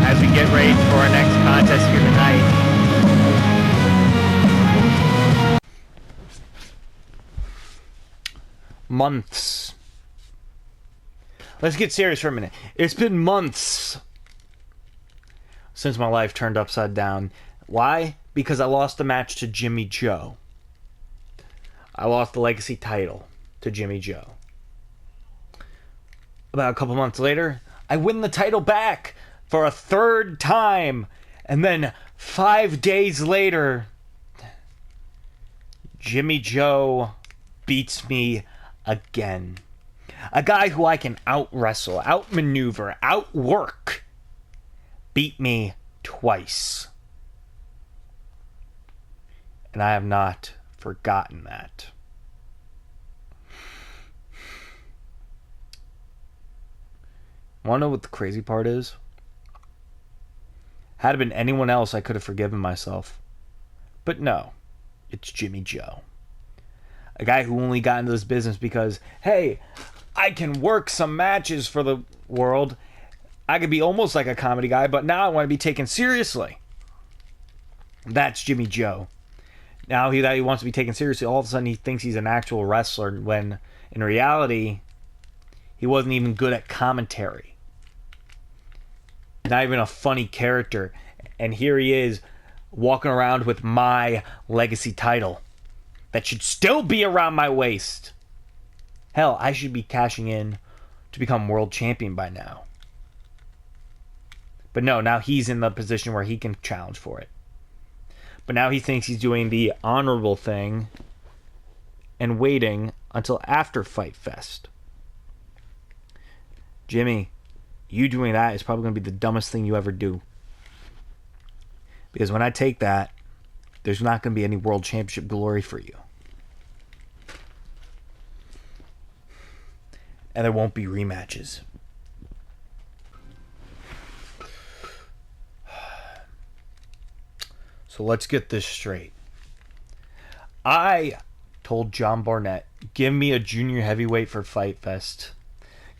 As we get ready for our next contest here tonight. Months. Let's get serious for a minute. It's been months since my life turned upside down. Why? Because I lost the match to Jimmy Joe. I lost the Legacy title to Jimmy Joe. About a couple months later, I win the title back for a third time. And then 5 days later, Jimmy Joe beats me again. A guy who I can out-wrestle, out-maneuver, out-work, beat me twice. And I have not forgotten that. Want to know what the crazy part is? Had it been anyone else, I could have forgiven myself. But no, it's Jimmy Joe. A guy who only got into this business because, hey, I can work some matches for the world. I could be almost like a comedy guy, but now I want to be taken seriously. That's Jimmy Joe. Now that he wants to be taken seriously, all of a sudden he thinks he's an actual wrestler, when in reality, he wasn't even good at commentary. Not even a funny character. And here he is, walking around with my Legacy title that should still be around my waist. Hell, I should be cashing in to become world champion by now. But no, now he's in the position where he can challenge for it. But now he thinks he's doing the honorable thing and waiting until after Fight Fest. Jimmy, you doing that is probably going to be the dumbest thing you ever do. Because when I take that, there's not going to be any world championship glory for you. And there won't be rematches. So let's get this straight. I told John Barnett, give me a junior heavyweight for Fight Fest.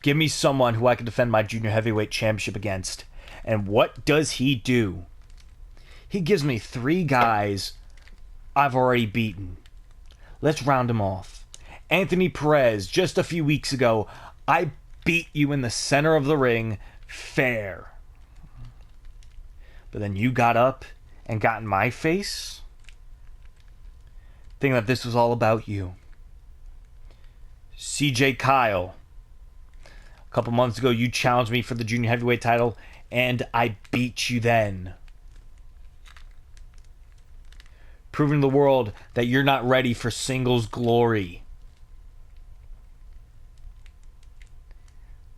Give me someone who I can defend my junior heavyweight championship against. And what does he do? He gives me 3 guys I've already beaten. Let's round them off. Anthony Perez, just a few weeks ago, I beat you in the center of the ring, fair. But then you got up and got in my face, thinking that this was all about you. CJ Kyle, a couple months ago, you challenged me for the junior heavyweight title, and I beat you then. Proving to the world that you're not ready for singles glory.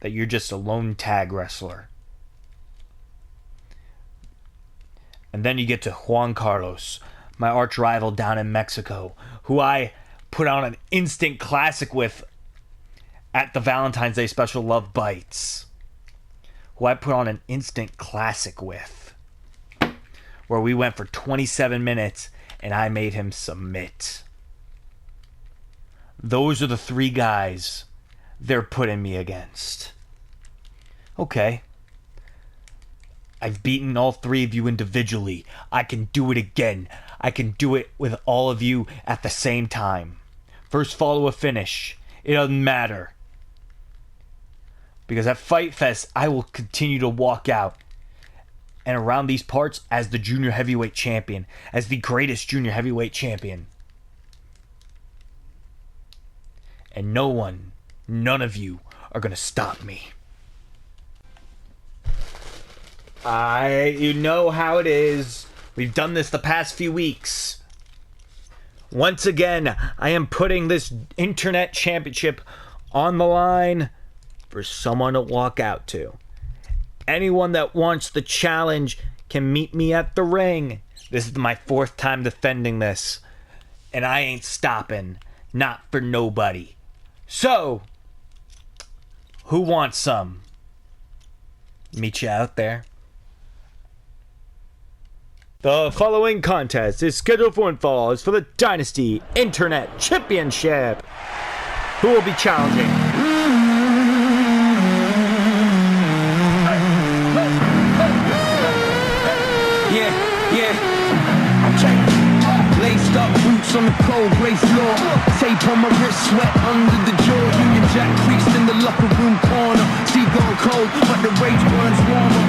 That you're just a lone tag wrestler. And then you get to Juan Carlos, my arch rival down in Mexico, who I put on an instant classic with at the Valentine's Day special Love Bites. Who I put on an instant classic with. Where we went for 27 minutes and I made him submit. Those are the 3 guys they're putting me against. Okay. I've beaten all 3 of you individually. I can do it again. I can do it with all of you at the same time. First follow a finish. It doesn't matter. Because at Fight Fest, I will continue to walk out and around these parts as the junior heavyweight champion. As the greatest junior heavyweight champion. And no one, none of you, are going to stop me. You know how it is. We've done this the past few weeks. Once again, I am putting this internet championship on the line for someone to walk out to. Anyone that wants the challenge can meet me at the ring. This is my 4th time defending this. And I ain't stopping. Not for nobody. So, who wants some? Meet you out there. The following contest is scheduled for one fall. It's for the Dynasty Internet Championship. Who will be challenging? Yeah. Okay. Laced dark boots on the cold gray floor. Tape on my wrist, sweat under the jaw. Union Jack creased in the locker room corner. Seagull cold, but the rage burns warmer.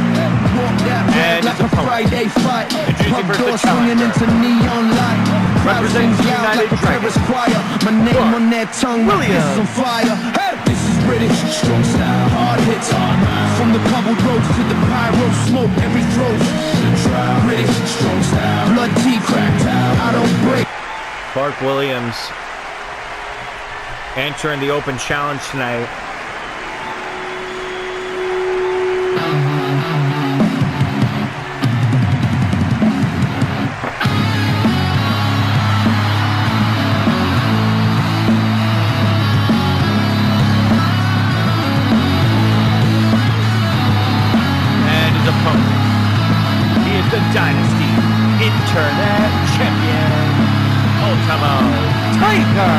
Walk that red like a Friday fight. Pub door swinging into neon light. Representing the loud United like a Paris choir. My name on their tongue, my fist on fire. Hey, this is British, strong style, hard hits. From the cobbled roads to the pyro smoke, every throat. British, strong style, blood tea cracked out. I don't break. Clark Williams entering the open challenge tonight. The Dynasty Internet Champion, Ultimo Tiger.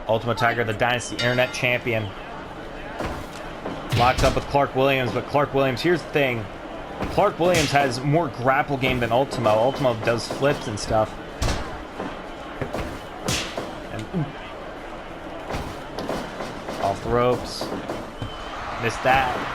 Ultimo Tiger, the Dynasty Internet Champion. Locked up with Clark Williams, but Clark Williams, here's the thing. Clark Williams has more grapple game than Ultimo. Ultimo does flips and stuff. And off the ropes. Missed that.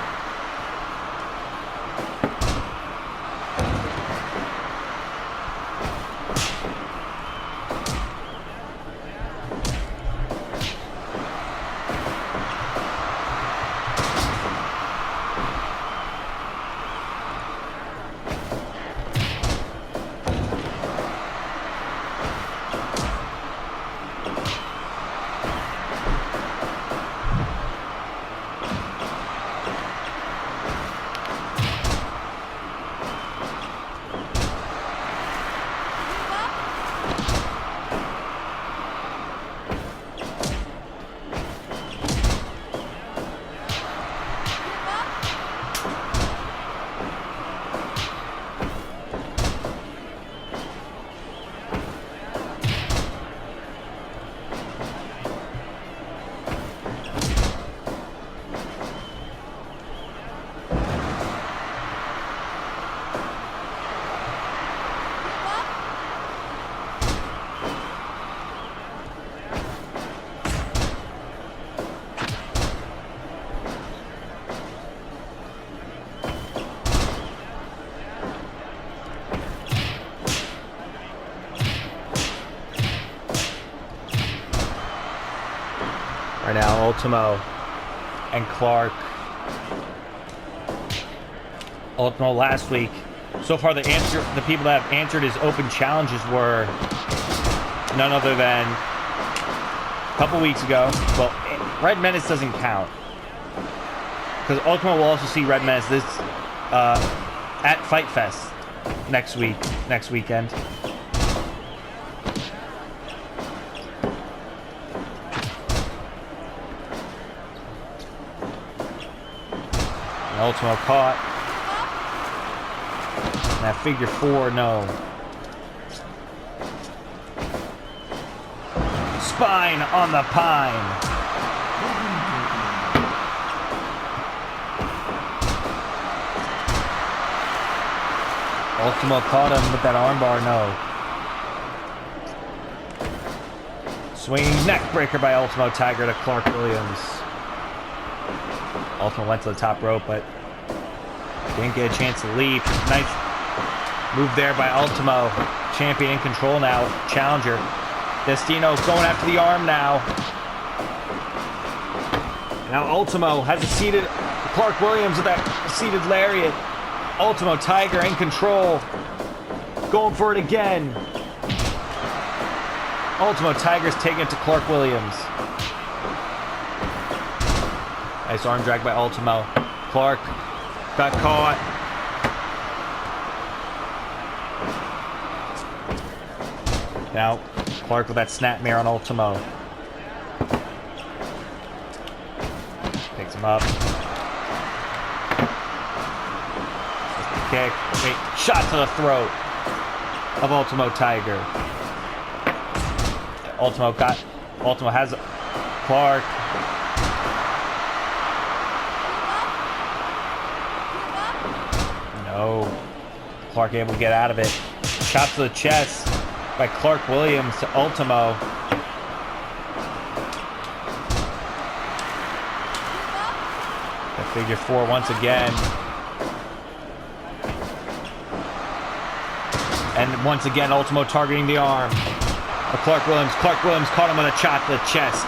Right now, Ultimo and Clark. Ultimo last week. So far, the people that have answered his open challenges were none other than a couple weeks ago. Well, Red Menace doesn't count because Ultimo will also see Red Menace this at Fight Fest next weekend. Ultimo caught. That figure four, no. Spine on the pine. Ultimo caught him with that armbar, no. Swinging neck breaker by Ultimo Tiger to Clark Williams. Ultimo went to the top rope, but didn't get a chance to leap. Nice move there by Ultimo. Champion in control now. Challenger. Destino going after the arm now. Now Ultimo has a seated Clark Williams with that seated lariat. Ultimo Tiger in control. Going for it again. Ultimo Tiger's taking it to Clark Williams. Nice arm drag by Ultimo. Clark got caught. Now, Clark with that snapmare on Ultimo. Picks him up. Kick. Wait, shot to the throat. of Ultimo Tiger. Ultimo has Clark. No. Clark able to get out of it. Chop to the chest by Clark Williams to Ultimo. The figure four once again. And once again, Ultimo targeting the arm of Clark Williams. Clark Williams caught him with a chop to the chest.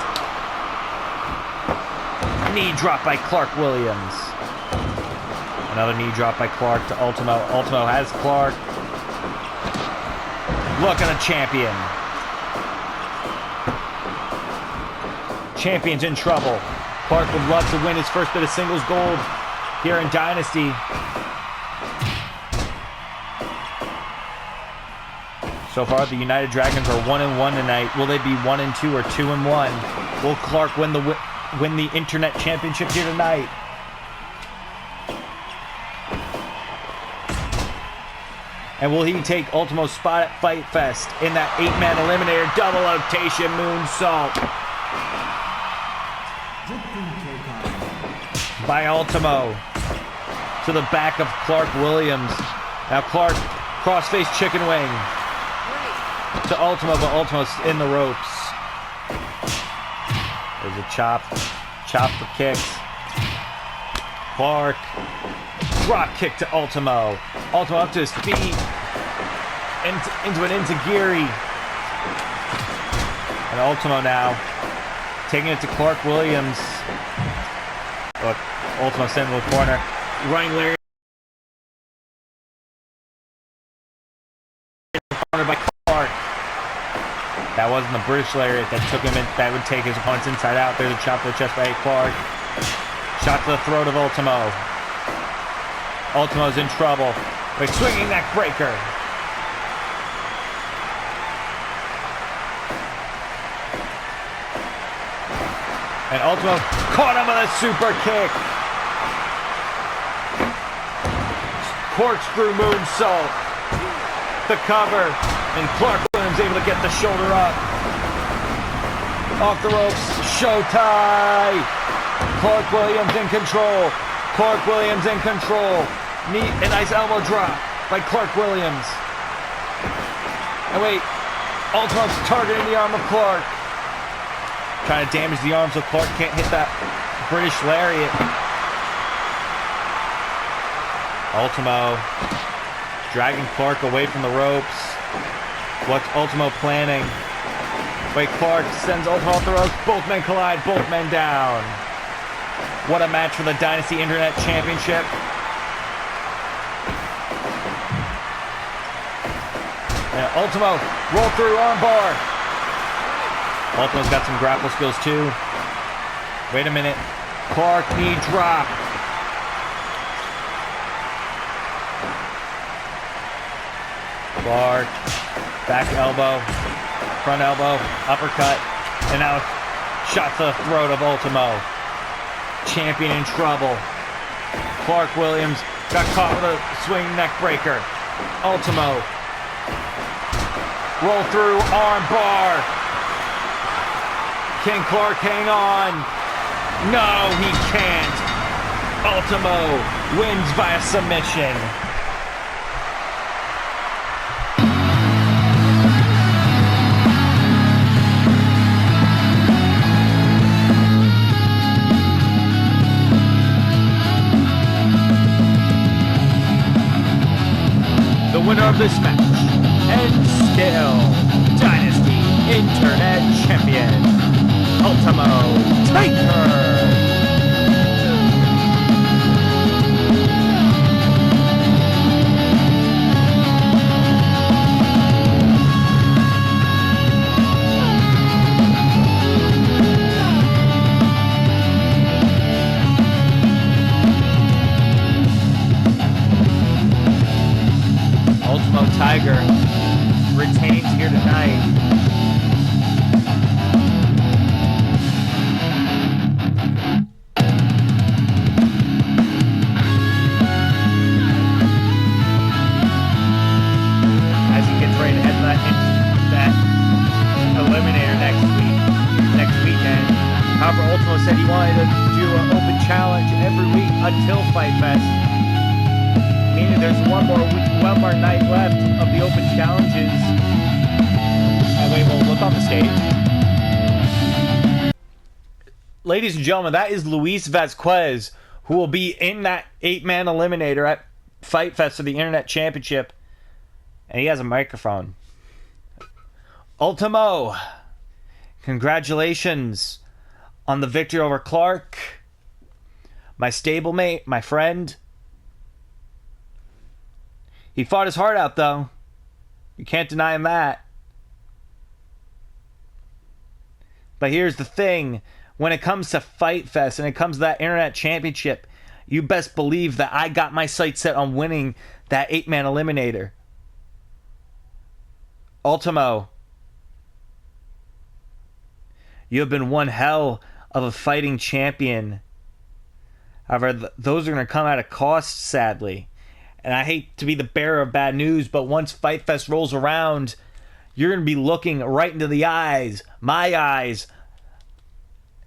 Knee drop by Clark Williams. Another knee drop by Clark to Ultimo. Ultimo has Clark. Look at a champion. Champion's in trouble. Clark would love to win his first bit of singles gold here in Dynasty. So far, the United Dragons are 1-1 tonight. Will they be 1-2 or 2-1? Will Clark win the Internet Championship here tonight? And will he take Ultimo's spot at Fight Fest in that 8-man eliminator double rotation moonsault by Ultimo to the back of Clark Williams. Now Clark crossface chicken wing to Ultimo, but Ultimo's in the ropes. There's a chop for kicks. Clark drop kick to Ultimo. Ultimo up to his feet. Into an enziguri. And Ultimo now taking it to Clark Williams. Look, Ultimo sent to the corner. Running Larry. Cornered by Clark. That wasn't the British lariat that took him in. That would take his opponents inside out. There's a chop to the chest by Clark. Shot to the throat of Ultimo. Ultimo's in trouble by swinging neck breaker. And Ultimo caught him with a super kick. Corkscrew moonsault. The cover. And Clark Williams able to get the shoulder up. Off the ropes. Showtime. Clark Williams in control. Clark Williams in control. Knee, a nice elbow drop by Clark Williams. And wait, Ultimo's targeting the arm of Clark. Trying to damage the arm so Clark can't hit that British lariat. Ultimo dragging Clark away from the ropes. What's Ultimo planning? Wait, Clark sends Ultimo off the ropes. Both men collide, both men down. What a match for the Dynasty Internet Championship. And Ultimo roll through armbar. Ultimo's got some grapple skills too. Wait a minute. Clark knee drop. Clark back elbow, front elbow, uppercut, and now shot to the throat of Ultimo. Champion in trouble. Clark Williams got caught with a swing neck breaker. Ultimo. Roll through arm bar. Can Clark hang on? No, he can't. Ultimo wins via submission. The winner of this match, and still Dynasty Internet Champion, Ultimo Tiger. Ultimo Tiger retains here tonight. said he wanted to do an open challenge every week until Fight Fest. Meaning there's one more night left of the open challenges. And we will look on the stage. Ladies and gentlemen, that is Luis Vazquez, who will be in that 8-man eliminator at Fight Fest for the Internet Championship. And he has a microphone. Ultimo, congratulations on the victory over Clark. My stablemate, my friend. He fought his heart out, though. You can't deny him that. But here's the thing. When it comes to Fight Fest and it comes to that Internet Championship, you best believe that I got my sights set on winning that 8-man eliminator. Ultimo, you have been one hell of a fighting champion. However, those are going to come at a cost, sadly. And I hate to be the bearer of bad news, but once Fight Fest rolls around, you're going to be looking right into the eyes, my eyes,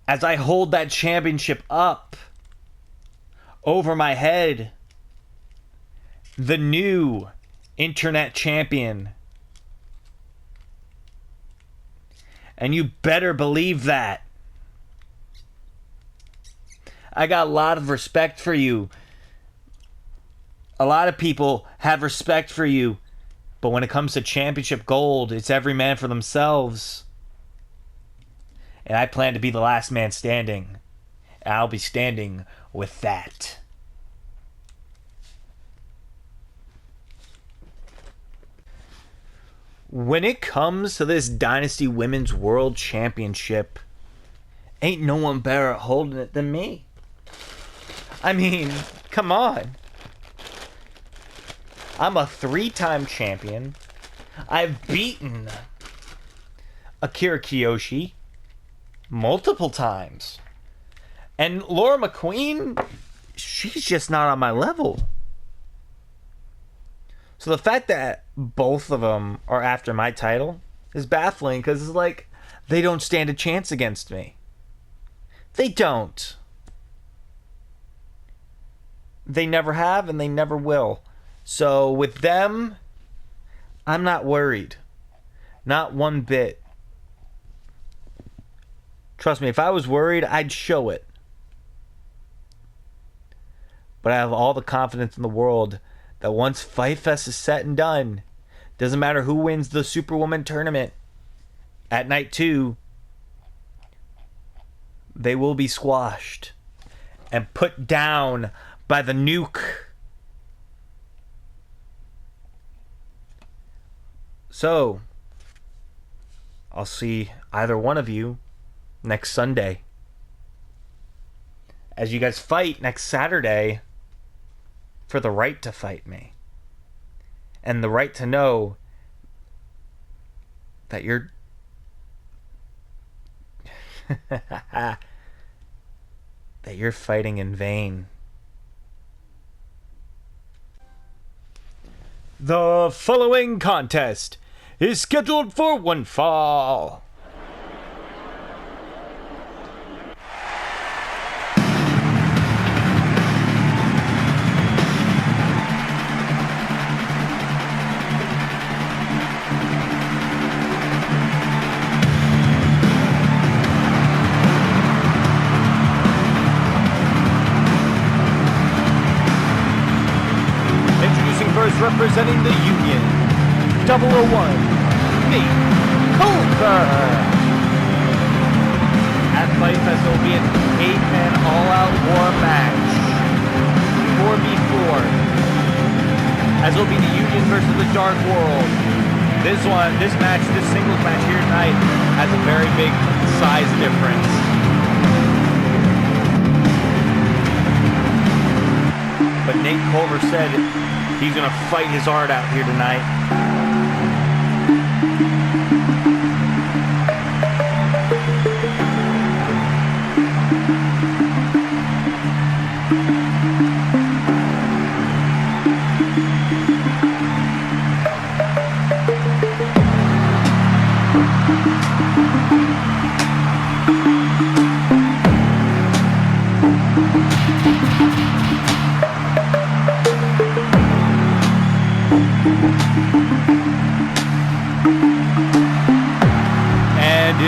as I hold that championship up over my head. The new Internet Champion. And you better believe that. I got a lot of respect for you. A lot of people have respect for you. But when it comes to championship gold, it's every man for themselves. And I plan to be the last man standing. And I'll be standing with that. When it comes to this Dynasty Women's World Championship, ain't no one better at holding it than me. I mean, come on. I'm a 3-time champion. I've beaten Akira Kiyoshi multiple times. And Laura McQueen, she's just not on my level. So the fact that both of them are after my title is baffling, because it's like they don't stand a chance against me. They don't. They never have and they never will. So with them, I'm not worried. Not one bit. Trust me, if I was worried, I'd show it. But I have all the confidence in the world that once Fight Fest is set and done, doesn't matter who wins the Superwoman tournament at night 2, they will be squashed and put down by the nuke. So, I'll see either one of you next Sunday as you guys fight next Saturday for the right to fight me and the right to know that you're that you're fighting in vain. The following contest is scheduled for one fall. Representing the Union, 001, Nate Colfer. At Fight Fest, there will be an 8-man all-out war match, 4v4, as it will be the Union versus the Dark World. This singles match here tonight has a very big size difference. But Nate Culver said he's going to fight his heart out here tonight.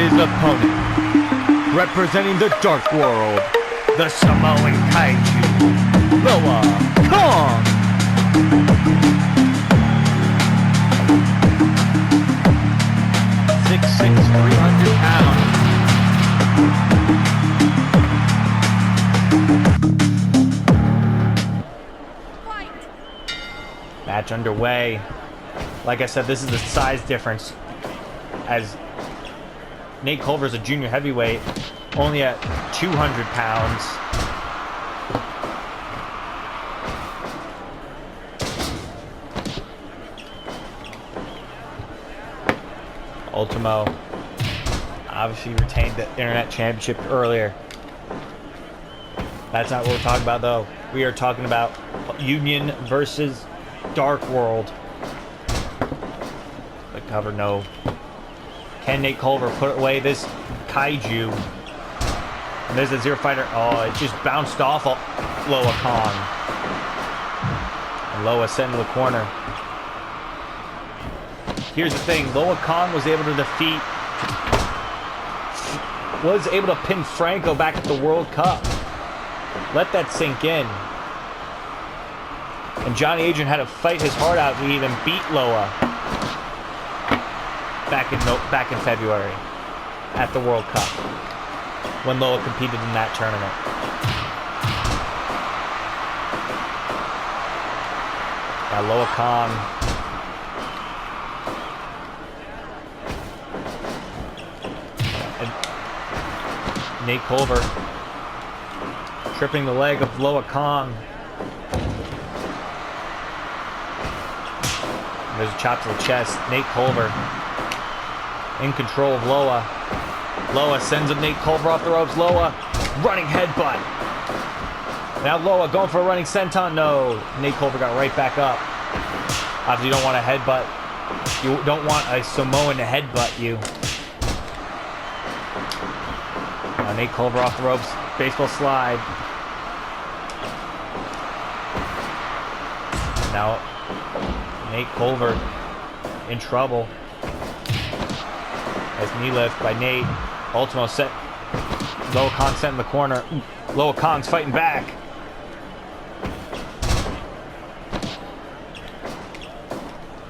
his opponent, representing the Dark World, the Samoan Kaiju, Loa Kong. 6'6", 300 pounds. Match underway. Like I said, this is the size difference, as Nate Culver's a junior heavyweight, only at 200 pounds. Ultimo obviously retained the Internet Championship earlier. That's not what we're talking about, though. We are talking about Union versus Dark World. The cover, no. Can Nate Culver put away this Kaiju? And there's a zero fighter. Oh, it just bounced off of Loa Kong. And Loa sent to the corner. Here's the thing. Loa Kong was able to pin Franco back at the World Cup. Let that sink in. And Johnny Adrian had to fight his heart out to even beat Loa back in February at the World Cup when Loa competed in that tournament. Now Loa Kong. And Nate Culver tripping the leg of Loa Kong. There's a chop to the chest. Nate Culver in control of Loa. Loa sends up Nate Culver off the ropes. Loa running headbutt. Now Loa going for a running senton. No. Nate Culver got right back up. Obviously you don't want a headbutt. You don't want a Samoan to headbutt you. Now Nate Culver off the ropes. Baseball slide. Now Nate Culver in trouble. Nice knee lift by Nate. Ultimo set. Loa Kong set in the corner. Loa Kong's fighting back.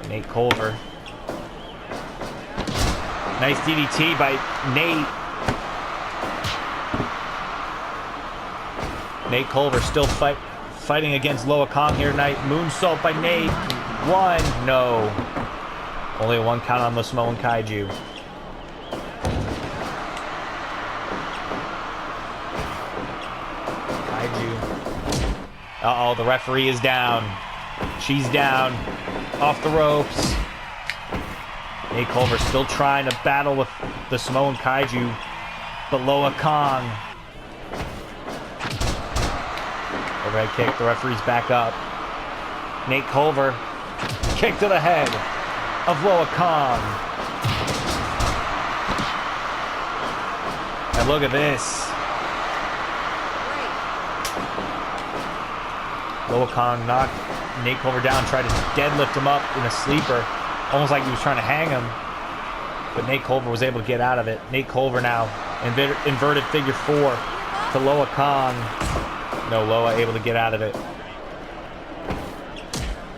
Nate Culver. Nice DDT by Nate. Nate Culver still fighting against Loa Kong here tonight. Moonsault by Nate. One. No. Only a one count on the Samoan Kaiju. Uh-oh, the referee is down. She's down. Off the ropes. Nate Culver still trying to battle with the Samoan Kaiju. But Loa Kong. Overhead kick. The referee's back up. Nate Culver. Kick to the head of Loa Kong. And look at this. Loa Kong knocked Nate Culver down, tried to deadlift him up in a sleeper, almost like he was trying to hang him. But Nate Culver was able to get out of it. Nate Culver now, inverted figure four to Loa Kong. No, Loa able to get out of it.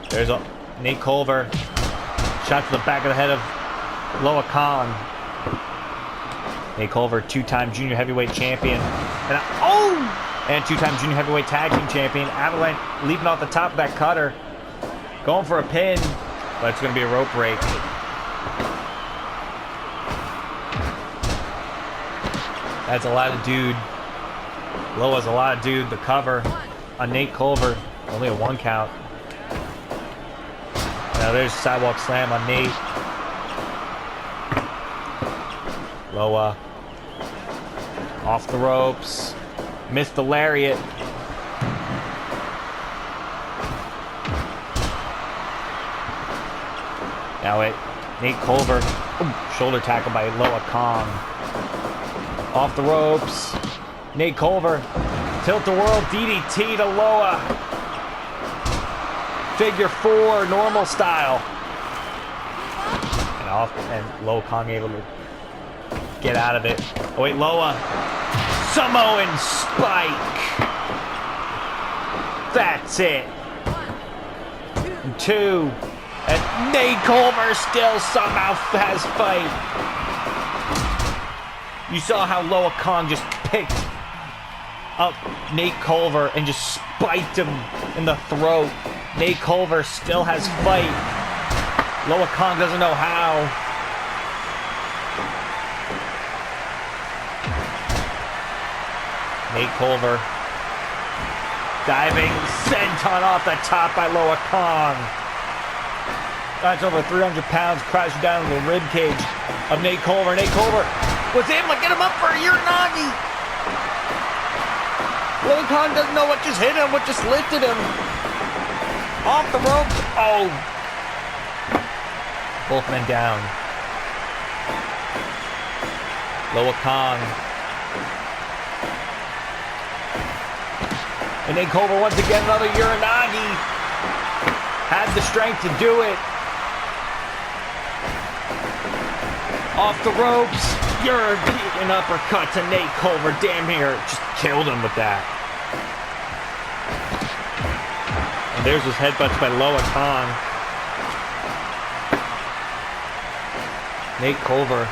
There's Nate Culver. Shot to the back of the head of Loa Kong. Nate Culver, two-time junior heavyweight champion. And two-time junior heavyweight tag team champion. Avalanche leaping off the top of that cutter. Going for a pin. But it's going to be a rope break. That's a lot of dude. Loa's a lot of dude. The cover on Nate Culver. Only a one count. Now there's a sidewalk slam on Nate. Loa. Off the ropes. Missed the lariat. Now Nate Culver. Ooh, shoulder tackle by Loa Kong. Off the ropes. Nate Culver. Tilt-a-whirl DDT to Loa. Figure four, normal style. And Loa Kong able to get out of it. Oh wait, Loa. Samoan spike. That's it. 2. And Nate Culver still somehow has fight. You saw how Loa Kong just picked up Nate Culver and just spiked him in the throat. Nate Culver still has fight. Loa Kong doesn't know how. Nate Culver diving senton off the top by Loa Kong. That's over 300 pounds, crashing down into the rib cage of Nate Culver. Nate Culver was able to get him up for a Uranagi. Loa Kong doesn't know what just hit him, what just lifted him. Off the ropes. Oh. Both men down. Loa Kong. And Nate Culver once again another Uranagi. Had the strength to do it. Off the ropes. European uppercut to Nate Culver. Damn near just killed him with that. And there's his headbutts by Loa Kong. Nate Culver.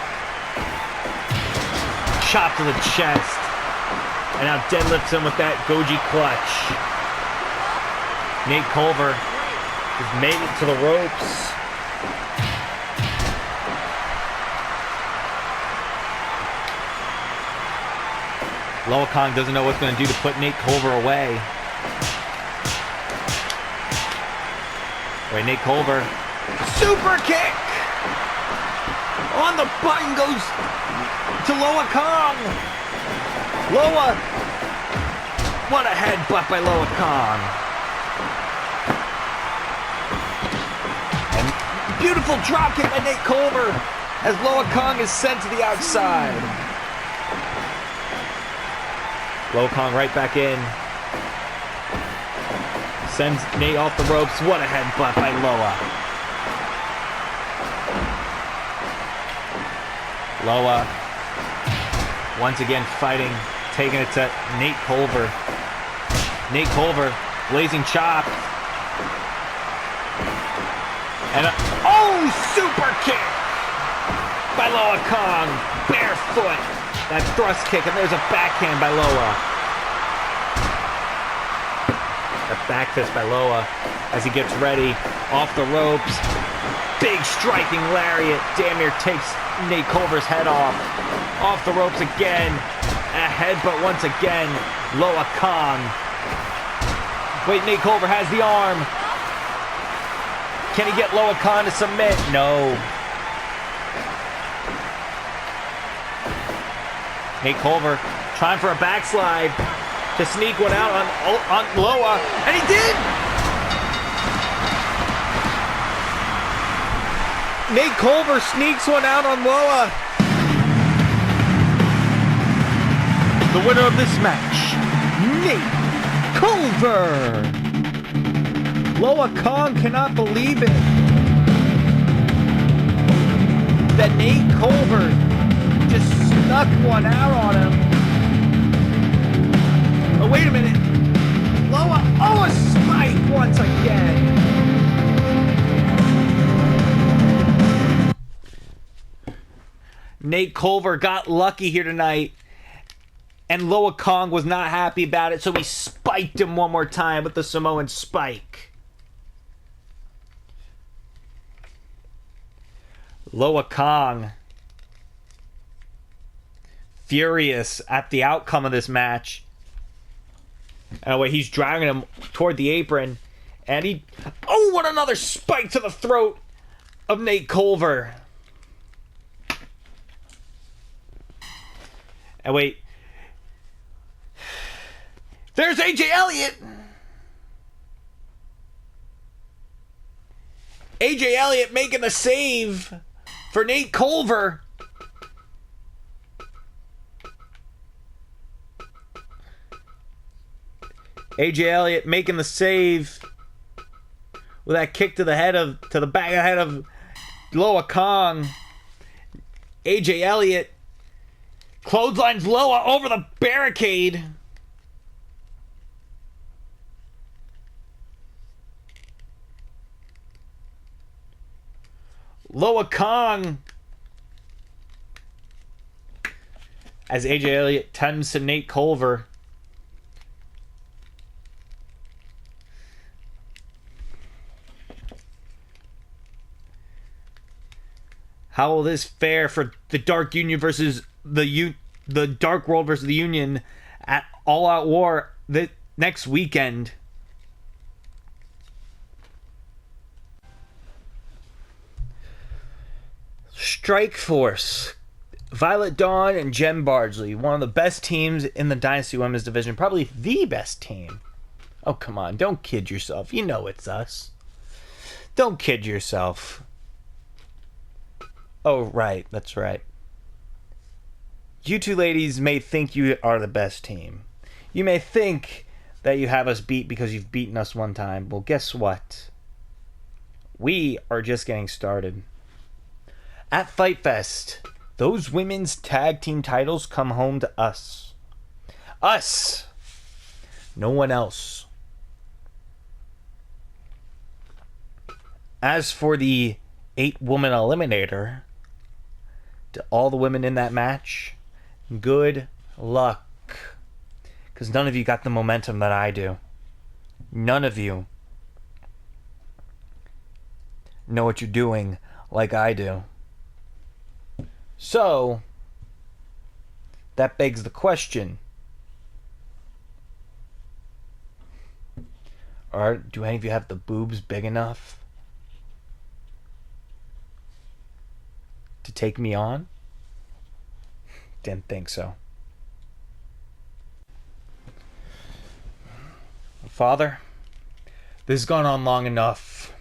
Chop to the chest. And now deadlifts him with that Goji clutch. Nate Culver has made it to the ropes. Loa Kong doesn't know what's going to do to put Nate Culver away. Wait, Nate Culver. Super kick! On the button goes to Loa Kong. Loa. What a headbutt by Loa Kong. And beautiful drop kick by Nate Culver as Loa Kong is sent to the outside. Loa Kong right back in. Sends Nate off the ropes. What a headbutt by Loa. Loa once again fighting, taking it to Nate Culver. Nate Culver, blazing chop. And a super kick by Loa Kong. Barefoot. That thrust kick, and there's a backhand by Loa. A back fist by Loa as he gets ready. Off the ropes. Big striking lariat. Damn near takes Nate Culver's head off. Off the ropes again. A headbutt once again. Loa Kong. Wait, Nate Culver has the arm. Can he get Loa Kong to submit? No. Nate Culver trying for a backslide to sneak one out on Loa, and he did! Nate Culver sneaks one out on Loa. The winner of this match, Nate Culver. Loa Kong cannot believe it. That Nate Culver just snuck one out on him. Oh, wait a minute. Loa, a spike once again. Nate Culver got lucky here tonight, and Loa Kong was not happy about it, so he spiked him one more time with the Samoan spike. Loa Kong furious at the outcome of this match. Anyway, he's dragging him toward the apron, and he... Oh, what another spike to the throat of Nate Culver. And wait. There's AJ Elliott. AJ Elliott making the save for Nate Culver. AJ Elliott making the save with that kick to the head of to the back of the head of Loa Kong. AJ Elliott Clotheslines Loa over the barricade. Loa Kong. As AJ Elliott tends to Nate Culver. How will this fare for the Dark Union versus the Dark World versus the Union at All Out War the next weekend? Strike Force, Violet Dawn and Jem Bardsley, one of the best teams in the Dynasty Women's Division, probably the best team. Oh, come on, don't kid yourself. You know it's us. Don't kid yourself. Oh, right, that's right. You two ladies may think you are the best team. You may think that you have us beat because you've beaten us one time. Well, guess what? We are just getting started. At Fight Fest, those women's tag team titles come home to us. Us! No one else. As for the 8-woman eliminator, to all the women in that match, good luck. Because none of you got the momentum that I do. None of you know what you're doing like I do. So, that begs the question. Do any of you have the boobs big enough to take me on? Didn't think so. Father, this has gone on long enough.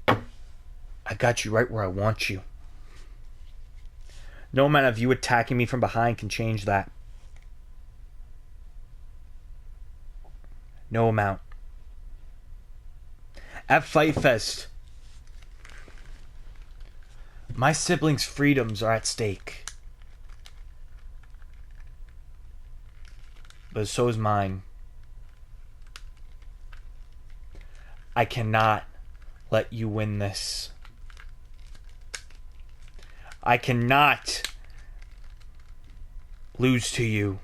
I got you right where I want you. No amount of you attacking me from behind can change that. No amount. At Fight Fest, my siblings' freedoms are at stake. But so is mine. I cannot let you win this. I cannot lose to you.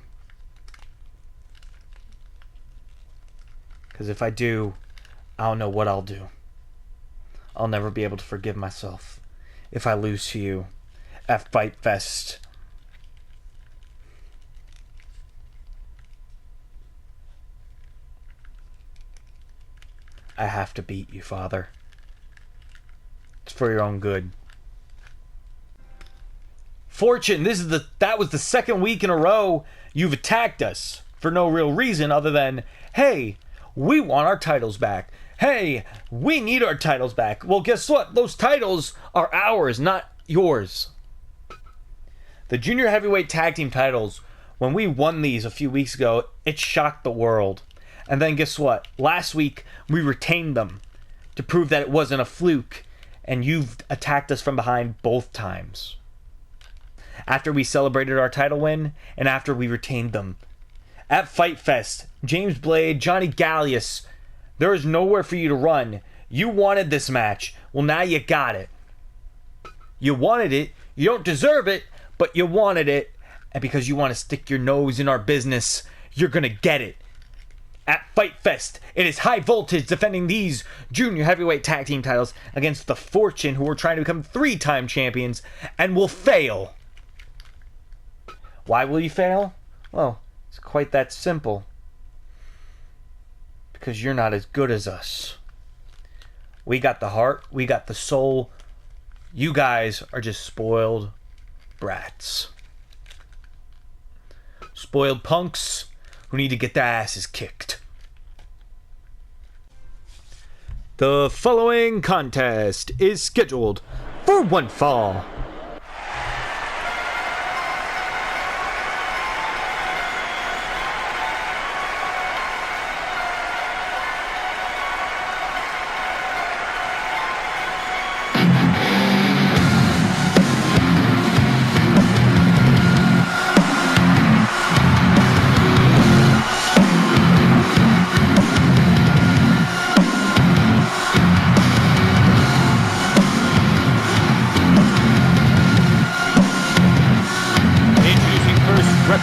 Because if I do, I don't know what I'll do. I'll never be able to forgive myself if I lose to you at Fight Fest. I have to beat you, Father. It's for your own good. Fortune, that was the second week in a row you've attacked us for no real reason other than, hey, we want our titles back. Hey, we need our titles back. Well, guess what? Those titles are ours, not yours. The junior heavyweight tag team titles, when we won these a few weeks ago, it shocked the world. And then guess what? Last week, we retained them to prove that it wasn't a fluke, and you've attacked us from behind both times. After we celebrated our title win, and after we retained them. At Fight Fest, James Blade, Johnny Gallius, there is nowhere for you to run. You wanted this match. Well, now you got it. You wanted it. You don't deserve it, but you wanted it. And because you want to stick your nose in our business, you're going to get it. At Fight Fest, it is High Voltage defending these junior heavyweight tag team titles against the Fortune, who are trying to become 3-time champions and will fail. Why will you fail? Well, it's quite that simple. Because you're not as good as us. We got the heart, we got the soul. You guys are just spoiled brats. Spoiled punks who need to get their asses kicked. The following contest is scheduled for one fall.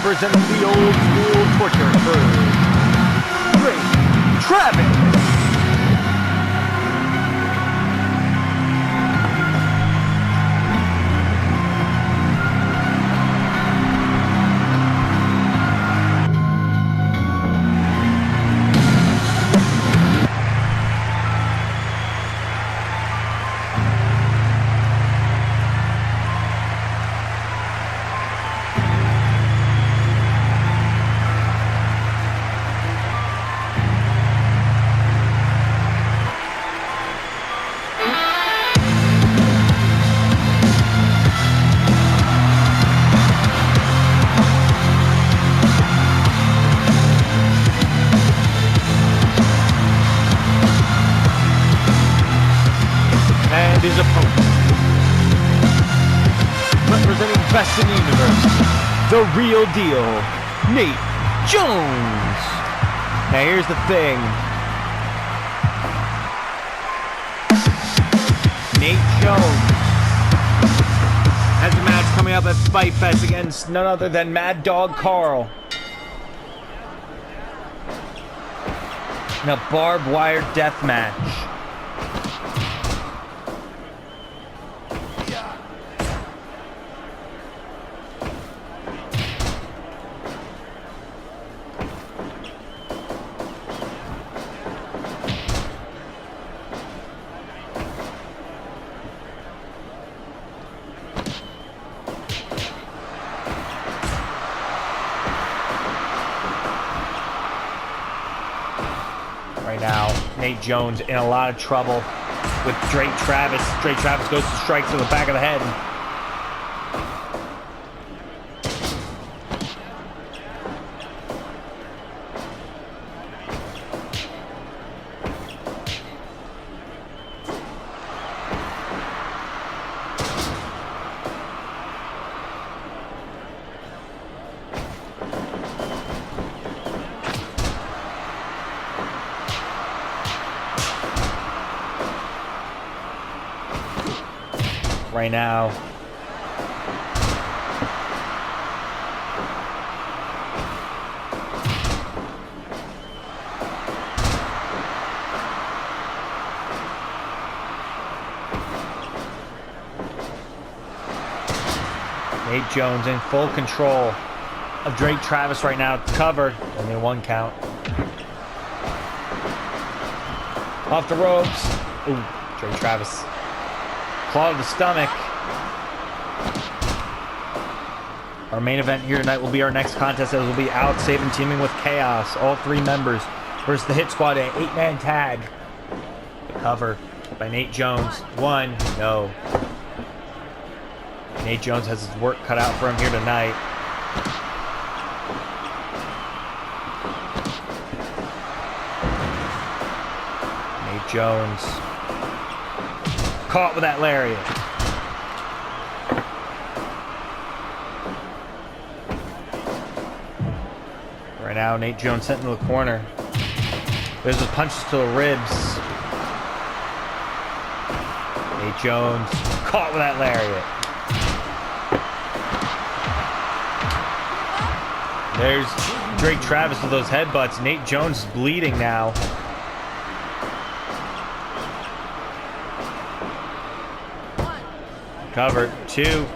representing the old school torture crew, Drake Travis. And his opponent, representing best in the universe, the real deal, Nate Jones. Now here's the thing. Nate Jones has a match coming up at Fight Fest against none other than Mad Dog Carl in a barbed wire death match. Right now, Nate Jones in a lot of trouble with Drake Travis. Drake Travis goes to strike to the back of the head. Right now, Nate Jones in full control of Drake Travis right now. Covered, only one count. Off the ropes. Ooh, Drake Travis. Claw to the stomach. Our main event here tonight will be our next contest, as will be Alex Saban teaming with Chaos, all three members, versus the Hit Squad, an 8-man tag. The cover by Nate Jones. One, no. Nate Jones has his work cut out for him here tonight. Nate Jones caught with that lariat. Right now, Nate Jones sent into the corner. There's his punches to the ribs. Nate Jones caught with that lariat. There's Drake Travis with those headbutts. Nate Jones is bleeding now. Covered. Two.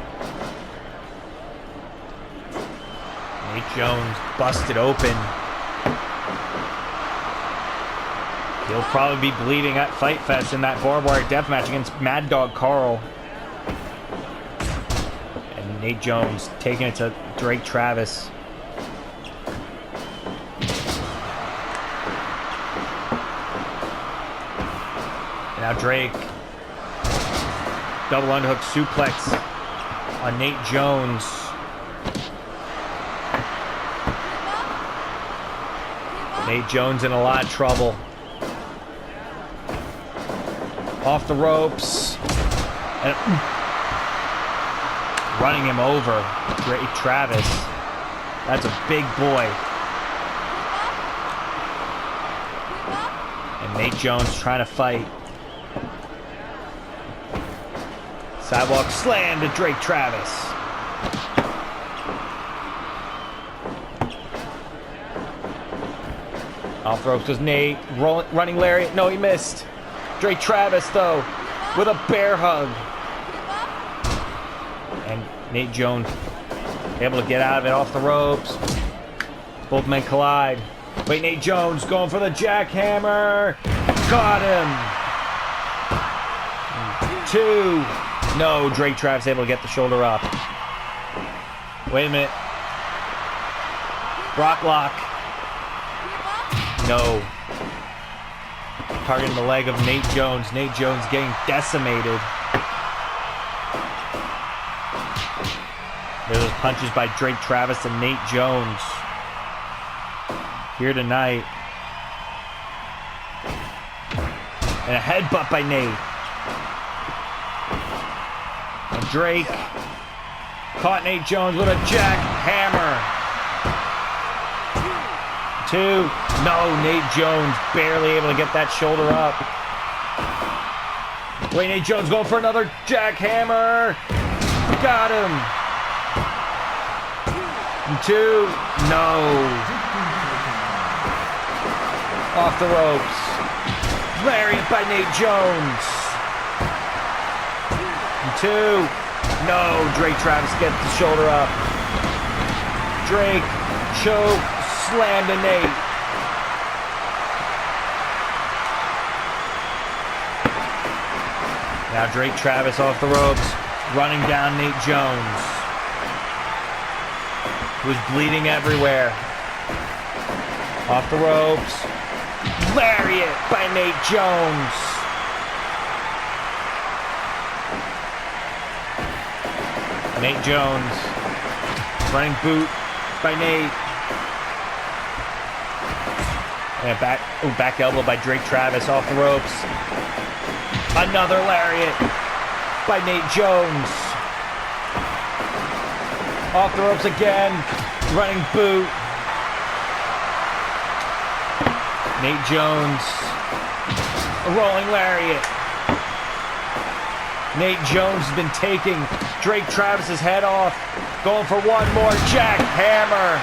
Nate Jones busted open. He'll probably be bleeding at Fight Fest in that barbed wire death match against Mad Dog Carl. And Nate Jones taking it to Drake Travis. And now Drake. Double underhook suplex on Nate Jones. Nate Jones in a lot of trouble. Off the ropes. And running him over. Drake Travis. That's a big boy. And Nate Jones trying to fight. Sidewalk slam to Drake Travis. Off the ropes goes Nate. Running lariat. No, he missed. Drake Travis, though, with a bear hug. And Nate Jones able to get out of it off the ropes. Both men collide. Wait, Nate Jones going for the jackhammer. Got him. 2. No, Drake Travis able to get the shoulder up. Wait a minute. Brock lock. No. Targeting the leg of Nate Jones. Nate Jones getting decimated. There's those punches by Drake Travis and Nate Jones here tonight. And a headbutt by Nate. And Drake caught Nate Jones with a jackhammer. 2. No, Nate Jones barely able to get that shoulder up. Wait, Nate Jones going for another jackhammer. Got him. 2. No. Off the ropes. Lariat by Nate Jones. 2. No. Drake Travis gets the shoulder up. Drake choke. Slam to Nate. Now Drake Travis off the ropes. Running down Nate Jones, who's bleeding everywhere. Off the ropes. Lariat by Nate Jones. Nate Jones. Running boot by Nate. And back elbow by Drake Travis off the ropes. Another lariat by Nate Jones. Off the ropes again. Running boot. Nate Jones. A rolling lariat. Nate Jones has been taking Drake Travis's head off. Going for one more jackhammer.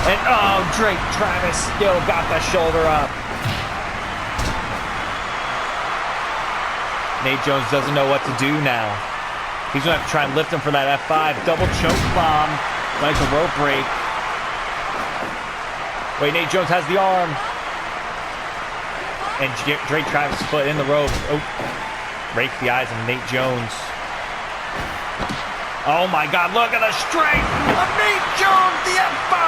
And oh, Drake Travis still got the shoulder up. Nate Jones doesn't know what to do now. He's going to have to try and lift him for that F5. Double choke bomb. Nice a rope break. Wait, Nate Jones has the arm. And Drake Travis' foot in the rope. Oh, rake the eyes of Nate Jones. Oh my God, look at the strength of Nate Jones, the F5!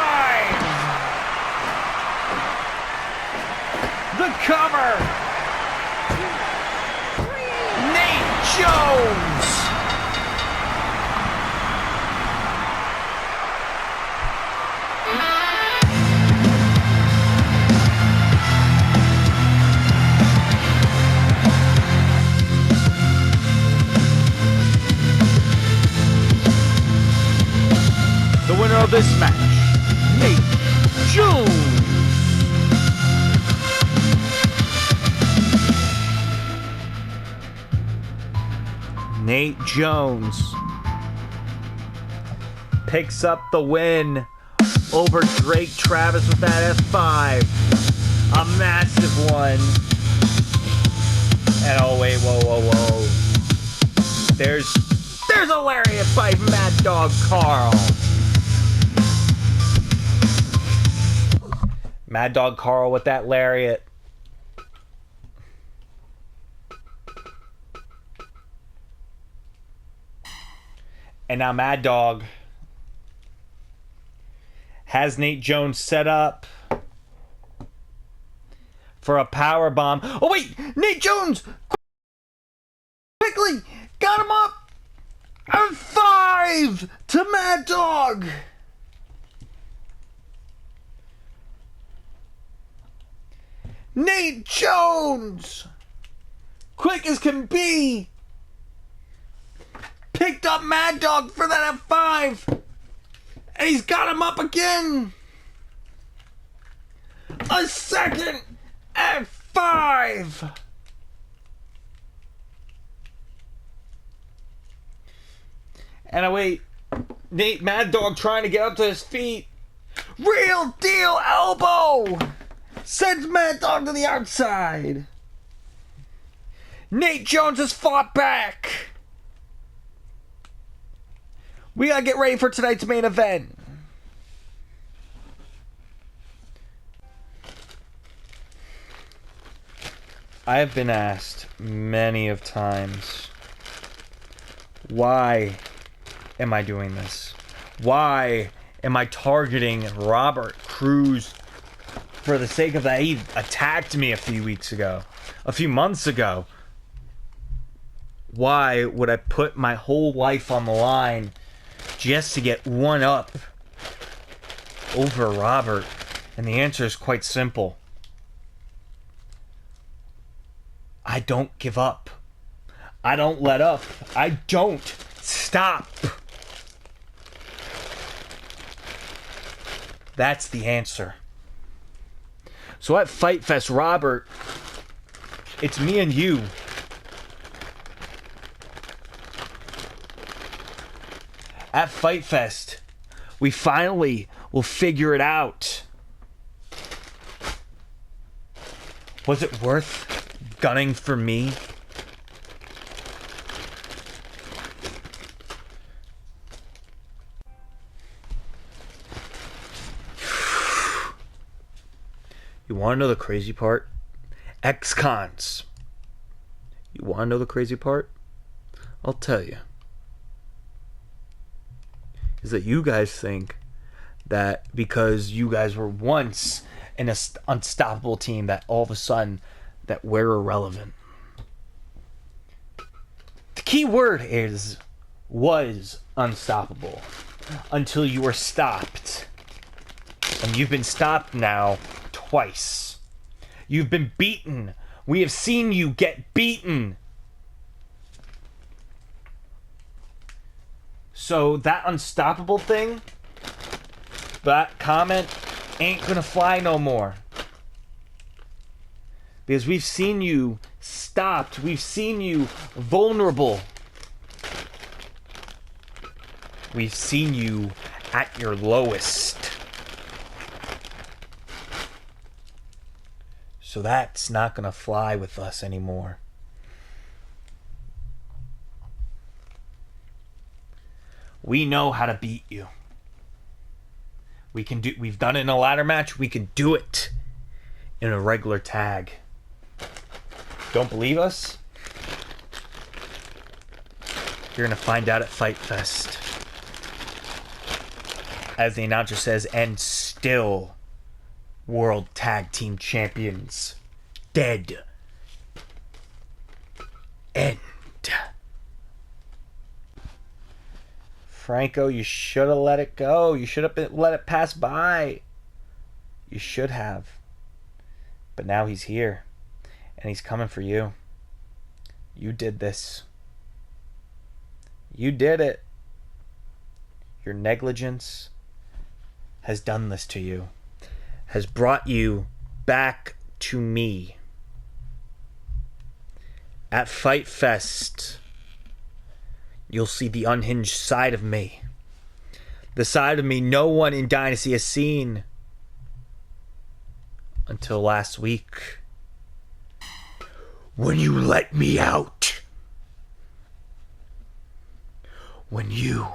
The cover! Nate Jones! The winner of this match, Nate Jones. Nate Jones picks up the win over Drake Travis with that F5. A massive one. And oh wait, whoa. There's a lariat by Mad Dog Carl. Mad Dog Carl with that lariat. And now Mad Dog has Nate Jones set up for a power bomb. Oh wait, Nate Jones quickly got him up. And 5 to Mad Dog. Nate Jones, quick as can be, picked up Mad Dog for that F5, and he's got him up again. A second F5. And I wait, Mad Dog trying to get up to his feet. Real deal elbow! Sends Mad Dog to the outside. Nate Jones has fought back. We gotta get ready for tonight's main event. I have been asked many of times, why am I doing this? Why am I targeting Robert Cruz for the sake of that? He attacked me a few months ago. Why would I put my whole life on the line just to get one up over Robert? And the answer is quite simple. I don't give up. I don't let up. I don't stop. That's the answer. So at Fight Fest, Robert, it's me and you. At Fight Fest, we finally will figure it out. Was it worth gunning for me? You want to know the crazy part? Ex-cons. You want to know the crazy part? I'll tell you. Is that you guys think that because you guys were once an unstoppable team that all of a sudden that we're irrelevant. The key word is was unstoppable until you were stopped. And you've been stopped now twice. You've been beaten. We have seen you get beaten. So that unstoppable thing, that comment ain't gonna fly no more. Because we've seen you stopped. We've seen you vulnerable. We've seen you at your lowest. So that's not gonna fly with us anymore. We know how to beat you. We've done it in a ladder match. We can do it in a regular tag. Don't believe us? You're gonna find out at Fight Fest. As the announcer says, and still World Tag Team Champions. Dead. End. Franco, you should have let it go. You should have let it pass by. You should have. But now he's here. And he's coming for you. You did this. You did it. Your negligence has done this to you. Has brought you back to me. At Fight Fest, you'll see the unhinged side of me. The side of me no one in Dynasty has seen until last week. When you let me out. When you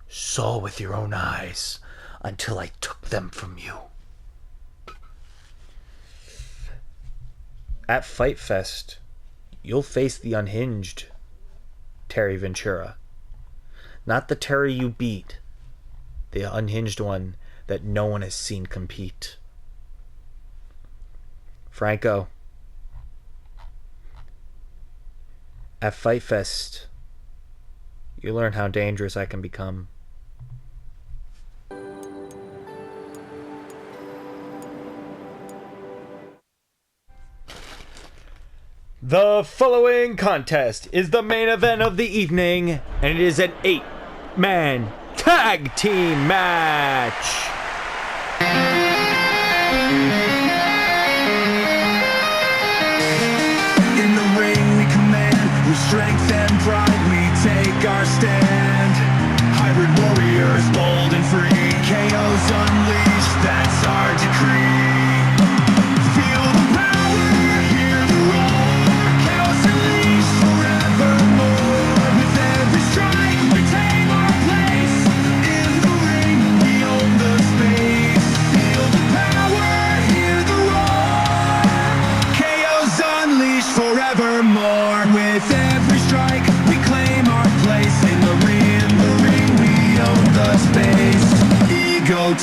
saw with your own eyes until I took them from you. At Fight Fest, you'll face the unhinged Terry Ventura. Not the Terry you beat. The unhinged one that no one has seen compete. Franco. At Fight Fest, you learn how dangerous I can become. The following contest is the main event of the evening, and it is an 8-man tag team match. In the ring we command, with strength and pride we take our stand. Hybrid warriors, bold and free.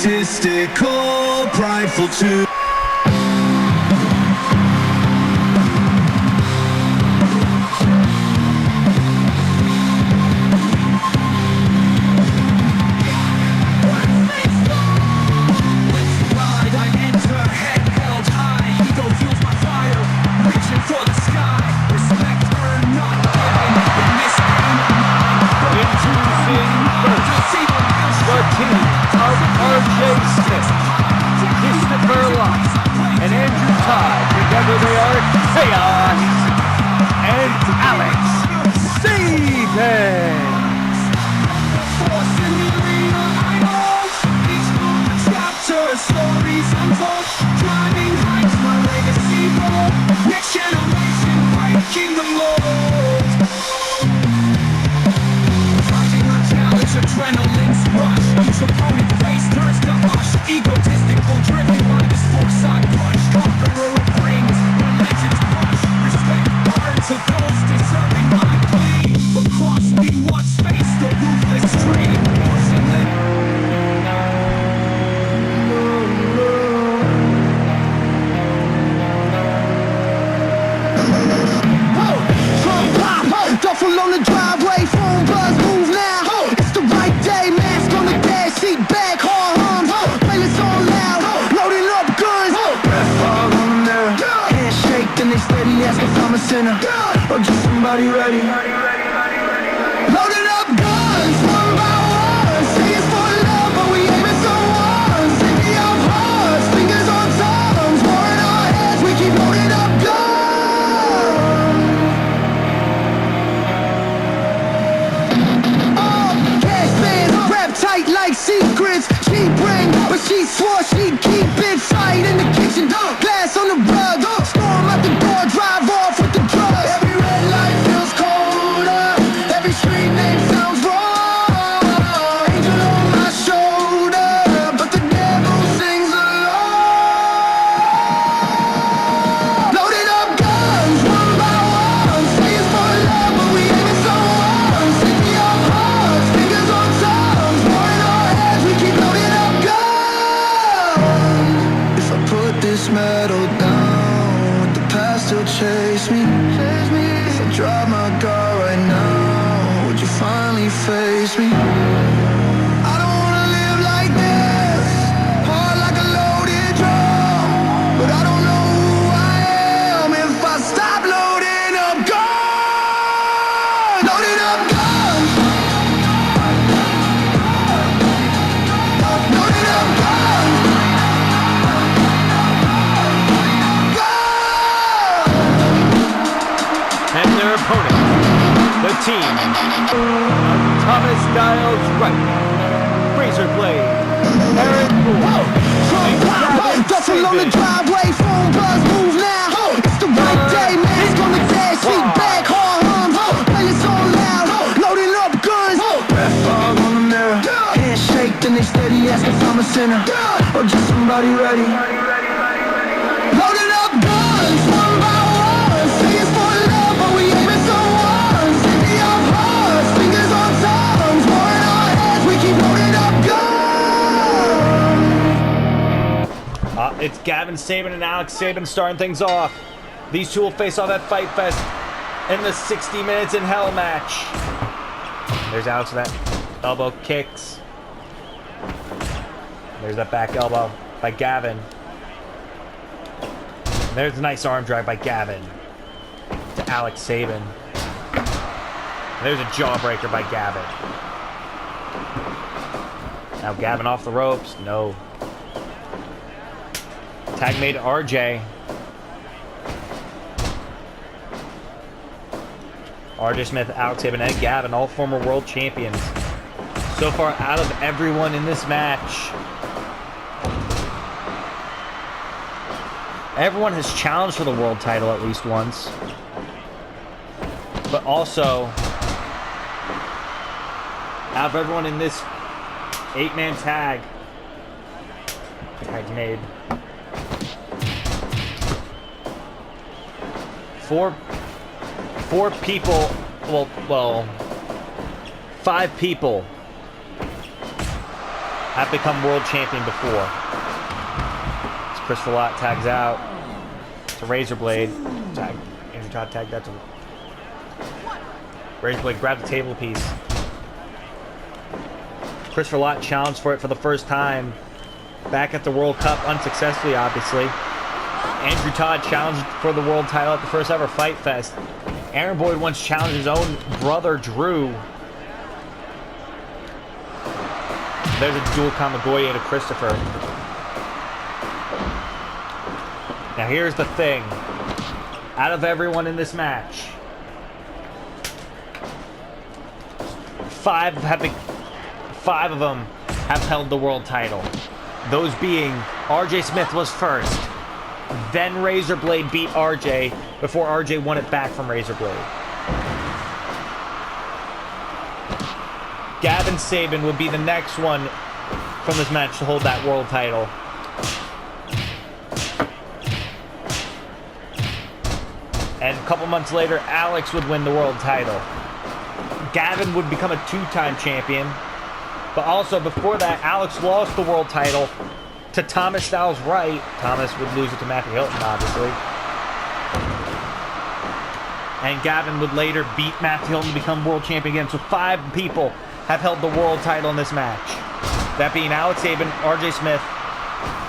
egotistical, prideful too. Together they are Chaos and Alex Saban. Stories unfold, climbing heights, my legacy bold. Next generation breaking the mold. Fighting a challenge, adrenaline's rush. Each opponent face turns to mush. Egotistical, driven by this foresight punch. Conqueror of rings, when legends crush. Respect earned to those deserving my plea. Across me, what space, the ruthless dream. Pushing the duffel on the driveway, phone buzz, move now. It's the right day, mask on the dash, seat back, hard hums. Playlist on loud, loading up guns. Breath fog on the mirror, handshake, then they steady, ask if I'm a sinner or just somebody ready. Loading up guns, one by one. Say it's for love, but we aiming someone. City of hearts, fingers on thumbs, war in our heads, we keep loading up guns. Tight like secrets, she bring, but she swore she'd keep it tight in the kitchen. Glass on the rug, storm out the door, drive off with the drugs. Every red light feels colder, every street name sounds wrong. Angel on my shoulder, but the devil sings along. Loaded up guns, one by one. Say it's for love, but we aiming someone. City of hearts, fingers on tongues. We keep loading up guns. If I put this metal down, would the past still chase me? If I drop my guard right now, would you finally face me? I don't wanna live like this, hard like a loaded drum, but I don't know who I am if I stop loading up guns. Loading up guns. Loading up guns. And their opponent, the team of Thomas Dials Wright, Razor Blade, Aaron Moore, and Gavin Duffel on the Saban. driveway, phone buzz, move now. It's the right day, mask on the dash, seat back, hard hums. Playlist on loud, loading up guns. Breath fog on the mirror, handshake, then they steady, ask if I'm a sinner or just somebody ready. Loading up guns, one by one. Say it's for love, but we aiming someone. City of hearts, fingers on tongues, war in our heads, we keep loading up guns. It's Gavin Saban and Alex Saban starting things off. These two will face off at Fight Fest in the 60 Minutes in Hell match. There's Alex with that elbow kicks. There's that back elbow by Gavin. And there's a nice arm drag by Gavin to Alex Saban. And there's a jawbreaker by Gavin. Now Gavin off the ropes. No. Tag made to RJ. RJ Smith, Alex Saban, and Gavin, all former world champions. So far, out of everyone in this match, everyone has challenged for the world title at least once. But also, out of everyone in this 8-man tag, tag made. Four people, well, 5 people have become world champion before. As Christopher Lott tags out to Razorblade. Andrew Todd tagged that to Razorblade, grabbed the table piece. Christopher Lott challenged for it for the first time back at the World Cup, unsuccessfully, obviously. Andrew Todd challenged for the world title at the first ever Fight Fest. Aaron Boyd once challenged his own brother, Drew. There's a dual Kamigoye to Christopher. Now here's the thing. Out of everyone in this match, five of them have held the world title. Those being RJ Smith was first. Then Razorblade beat RJ before RJ won it back from Razorblade. Gavin Sabin would be the next one from this match to hold that world title. And a couple months later, Alex would win the world title. Gavin would become a two-time champion. But also, before that, Alex lost the world title to Thomas Styles Wright. Thomas would lose it to Matthew Hilton, obviously. And Gavin would later beat Matthew Hilton to become world champion again. So 5 people have held the world title in this match. That being Alex Sabin, RJ Smith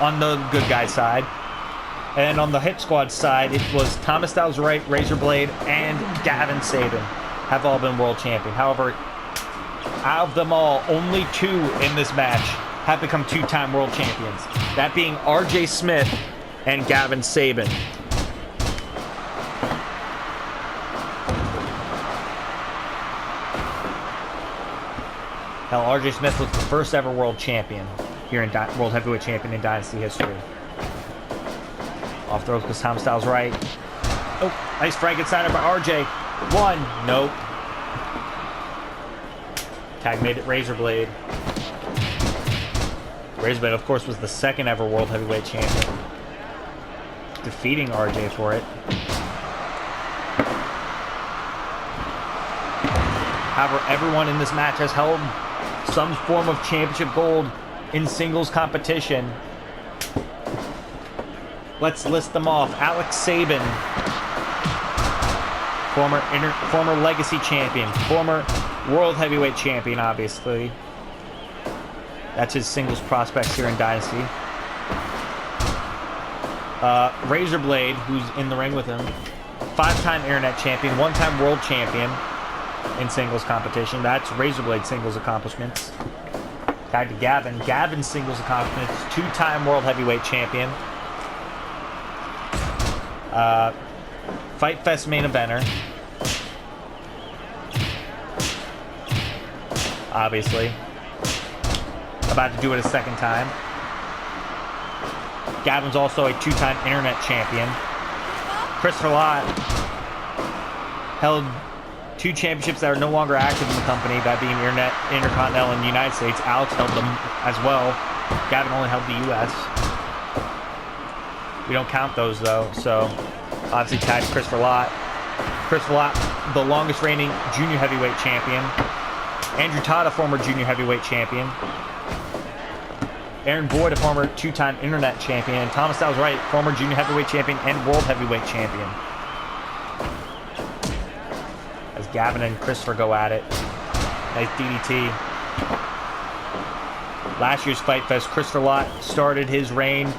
on the good guy side. And on the Hit Squad side, it was Thomas Styles Wright, Razorblade, and Gavin Sabin have all been world champion. However, out of them all, only 2 in this match have become 2-time world champions. That being RJ Smith and Gavin Sabin. Hell, RJ Smith was the first ever world champion here in World Heavyweight Champion in Dynasty history. Off throws because Tom Styles Right. Oh, nice Frankensteiner by RJ. 1. Nope. Tag made it Razorblade. Razorblade, of course, was the second ever World Heavyweight Champion, defeating RJ for it. However, everyone in this match has held some form of championship gold in singles competition. Let's list them off. Alex Sabin, former Legacy Champion, former World Heavyweight Champion, obviously. That's his singles prospects here in Dynasty. Razorblade, who's in the ring with him, 5-time Internet Champion, 1-time World Champion in singles competition. That's Razorblade singles accomplishments. Tag to Gavin. Gavin's singles accomplishments, 2-time World Heavyweight Champion. Fight Fest main eventer. Obviously. About to do it a second time. Gavin's also a 2-time Internet Champion. Christopher Lott held 2 championships that are no longer active in the company, that being Internet, Intercontinental, and the United States. Alex held them as well. Gavin only held the U.S. We don't count those, though, so obviously tagged Christopher Lott. Christopher Lott, the longest reigning junior heavyweight champion. Andrew Todd, a former junior heavyweight champion. Aaron Boyd, a former 2-time Internet champion. And Thomas Styles Wright, former junior heavyweight champion and world heavyweight champion. As Gavin and Christopher go at it. Nice DDT. Last year's Fight Fest, Christopher Lott started his reign,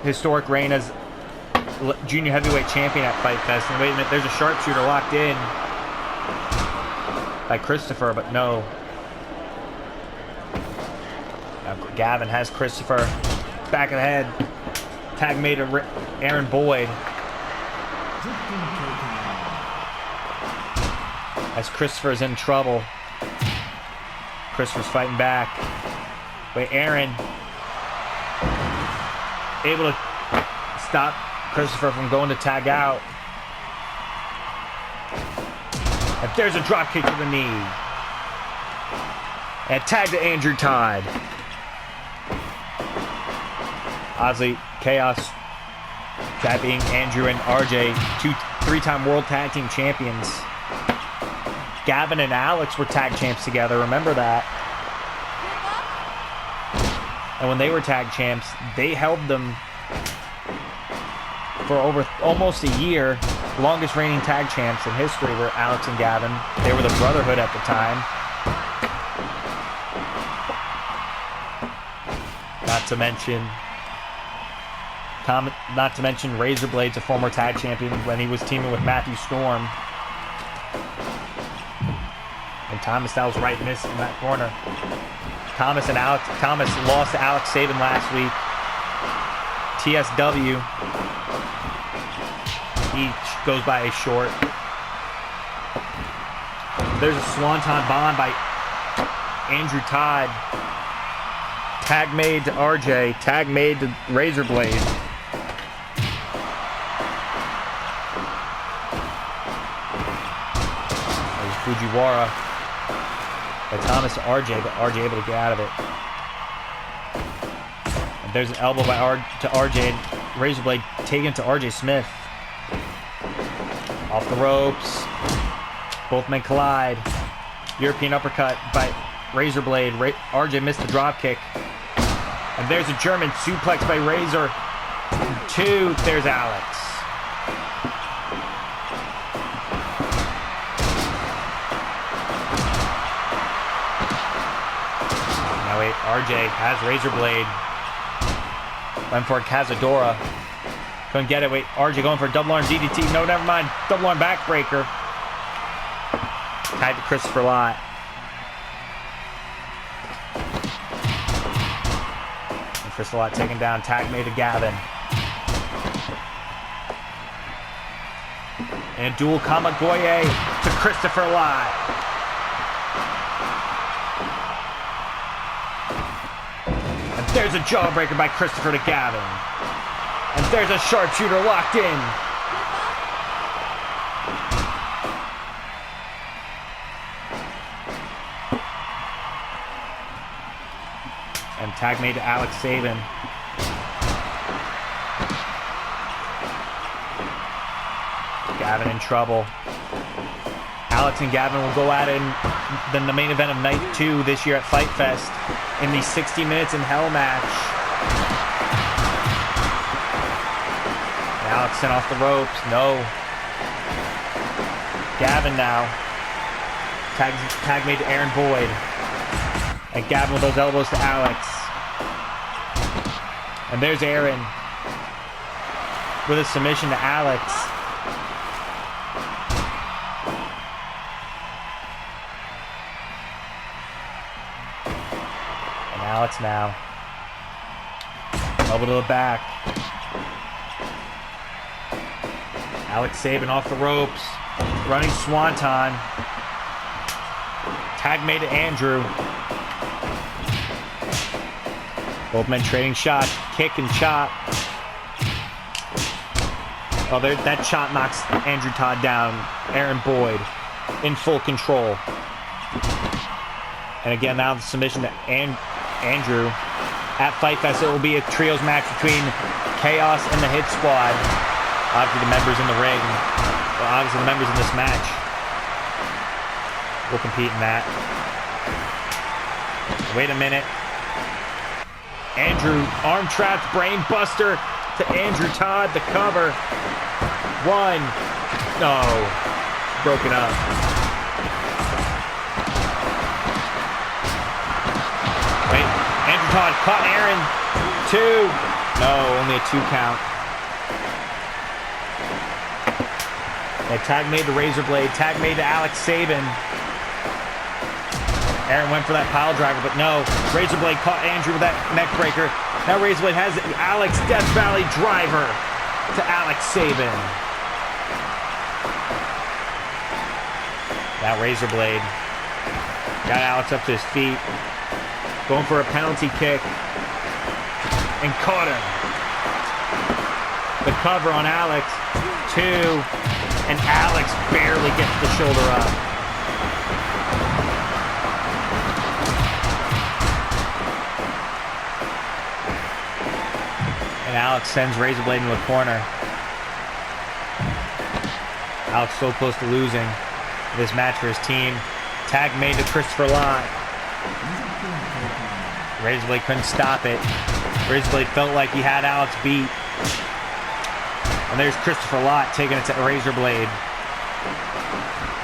historic reign as junior heavyweight champion at Fight Fest. And wait a minute, there's a sharpshooter locked in by Christopher, but no. Now Gavin has Christopher back of the head. Tag made Aaron Boyd. As Christopher's in trouble. Christopher's fighting back. Wait, Aaron able to stop Christopher from going to tag out. And there's a drop kick to the knee. And tag to Andrew Todd. Obviously, Chaos, that being Andrew and RJ, 3-time World Tag Team Champions. Gavin and Alex were tag champs together, remember that. And when they were tag champs, they held them for over almost a year. Longest reigning tag champs in history were Alex and Gavin. They were the Brotherhood at the time. Not to mention Razor Blade's a former tag champion when he was teaming with Matthew Storm. And Thomas Styles right missed in that corner. Thomas lost to Alex Sabin last week. TSW. Each goes by a short. There's a Swanton Bomb by Andrew Todd. Tag made to RJ. Tag made to Razor Blade. Fujiwara by Thomas to RJ, but RJ able to get out of it. And there's an elbow by to RJ, and Razor Blade taken to RJ Smith. Off the ropes. Both men collide. European uppercut by Razor Blade. RJ missed the drop kick. And there's a German suplex by Razor. 2. There's Alex. Now wait, RJ has Razor Blade. Went for a Cazadora. Couldn't get it. Wait, RJ going for a double arm DDT. No, never mind. Double arm backbreaker. Tied to Christopher Lott. And Christopher Lott taken down. Tag made to Gavin. And dual Kamagoye to Christopher Lott. And there's a jawbreaker by Christopher to Gavin. And there's a sharpshooter locked in. And tag made to Alex Sabin. Gavin in trouble. Alex and Gavin will go at it in the main event of night 2 this year at Fight Fest in the 60 Minutes in Hell match. Alex sent off the ropes. No. Gavin now. Tag made to Aaron Boyd. And Gavin with those elbows to Alex. And there's Aaron with a submission to Alex. And Alex now. Elbow to the back. Alex Sabin off the ropes. Running Swanton. Tag made to Andrew. Both men trading shots. Kick and chop. Oh, that chop knocks Andrew Todd down. Aaron Boyd in full control. And again, now the submission to Andrew. At Fight Fest, it will be a trios match between Chaos and the Hit Squad. Obviously, the members in the ring. Well, obviously, the members in this match will compete in that. Wait a minute. Andrew, arm trapped, brain buster to Andrew Todd, the cover. 1. No. Broken up. Wait. Andrew Todd caught Aaron. 2. No, only a 2 count. They tag made to Razor Blade. Tag made to Alex Sabin. Aaron went for that pile driver, but no. Razor Blade caught Andrew with that neck breaker. Now Razor Blade has Alex Death Valley driver to Alex Sabin. Now Razor Blade got Alex up to his feet. Going for a penalty kick. And caught him. The cover on Alex. 2. And Alex barely gets the shoulder up. And Alex sends Razor Blade into the corner. Alex so close to losing this match for his team. Tag made to Christopher Lott. Razorblade couldn't stop it. Razorblade felt like he had Alex beat. And there's Christopher Lott taking it to Razorblade.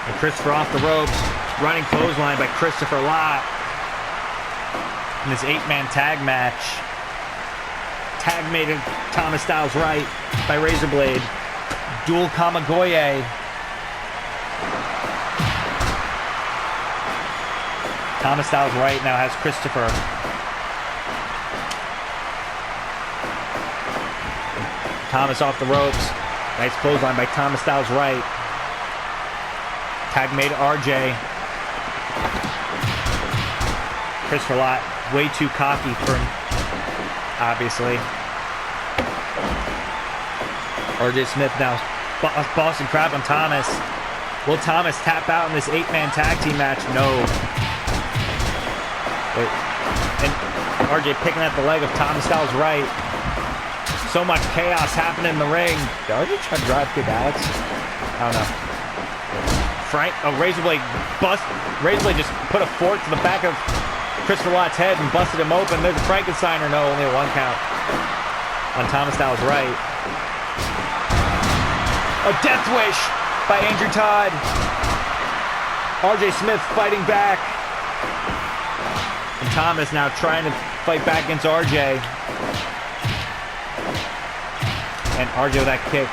And Christopher off the ropes. Running clothesline by Christopher Lott. In this 8-man tag match. Tag made it Thomas Styles right by Razorblade. Dual Kamagoye. Thomas Styles right now has Christopher. Thomas off the ropes. Nice clothesline by Thomas Styles right. Tag made RJ. Christopher Lott way too cocky for him, obviously. RJ Smith now Boston Crab on Thomas. Will Thomas tap out in this 8-man tag team match? No. Wait. And RJ picking at the leg of Thomas Styles right. So much chaos happening in the ring. Did RJ try to drive kick Alex? I don't know. Razorblade just put a fork to the back of Christopher Lott's head and busted him open. There's a Frankensteiner. No, only a 1 count on Thomas Styles right. A death wish by Andrew Todd. RJ Smith fighting back. And Thomas now trying to fight back against RJ. And RJ with that kick.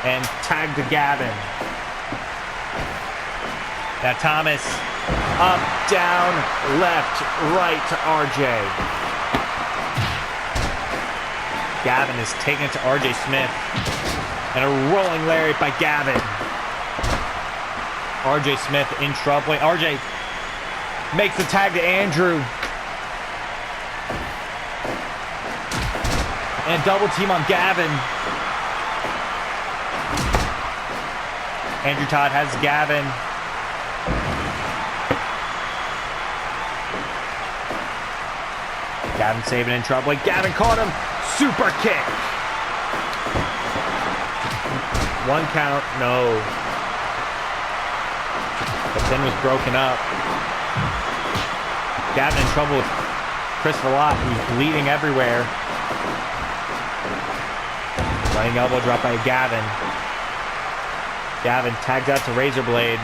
And tag to Gavin. Now Thomas up, down, left, right to RJ. Gavin is taking it to RJ Smith. And a rolling lariat by Gavin. RJ Smith in trouble. Wait, RJ makes the tag to Andrew. And double team on Gavin. Andrew Todd has Gavin. Gavin saving in trouble. Wait, Gavin caught him. Super kick. 1 count. No. The pin was broken up. Gavin in trouble with Christopher Lott, who's bleeding everywhere. Running elbow drop by Gavin. Gavin tags out to Razorblade.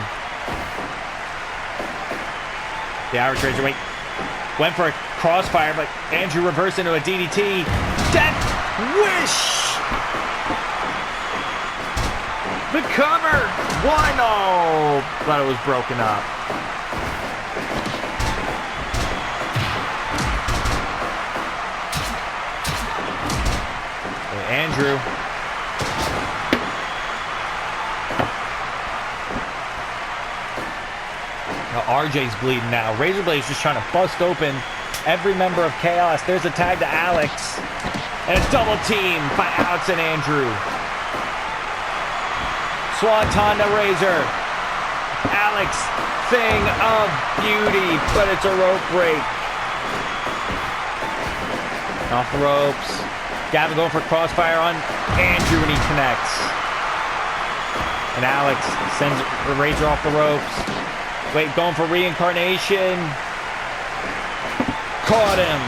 The Irish Razor went for a crossfire, but Andrew reversed into a DDT. Death wish! The cover! 1-0! Thought it was broken up. Andrew. Now RJ's bleeding now. Razorblade's just trying to bust open every member of Chaos. There's a tag to Alex. And a double team by Alex and Andrew. Swanton to Razor. Alex, thing of beauty, but it's a rope break. Off the ropes. Gavin going for crossfire on Andrew when he connects. And Alex sends Razor off the ropes. Wait, going for reincarnation. Caught him.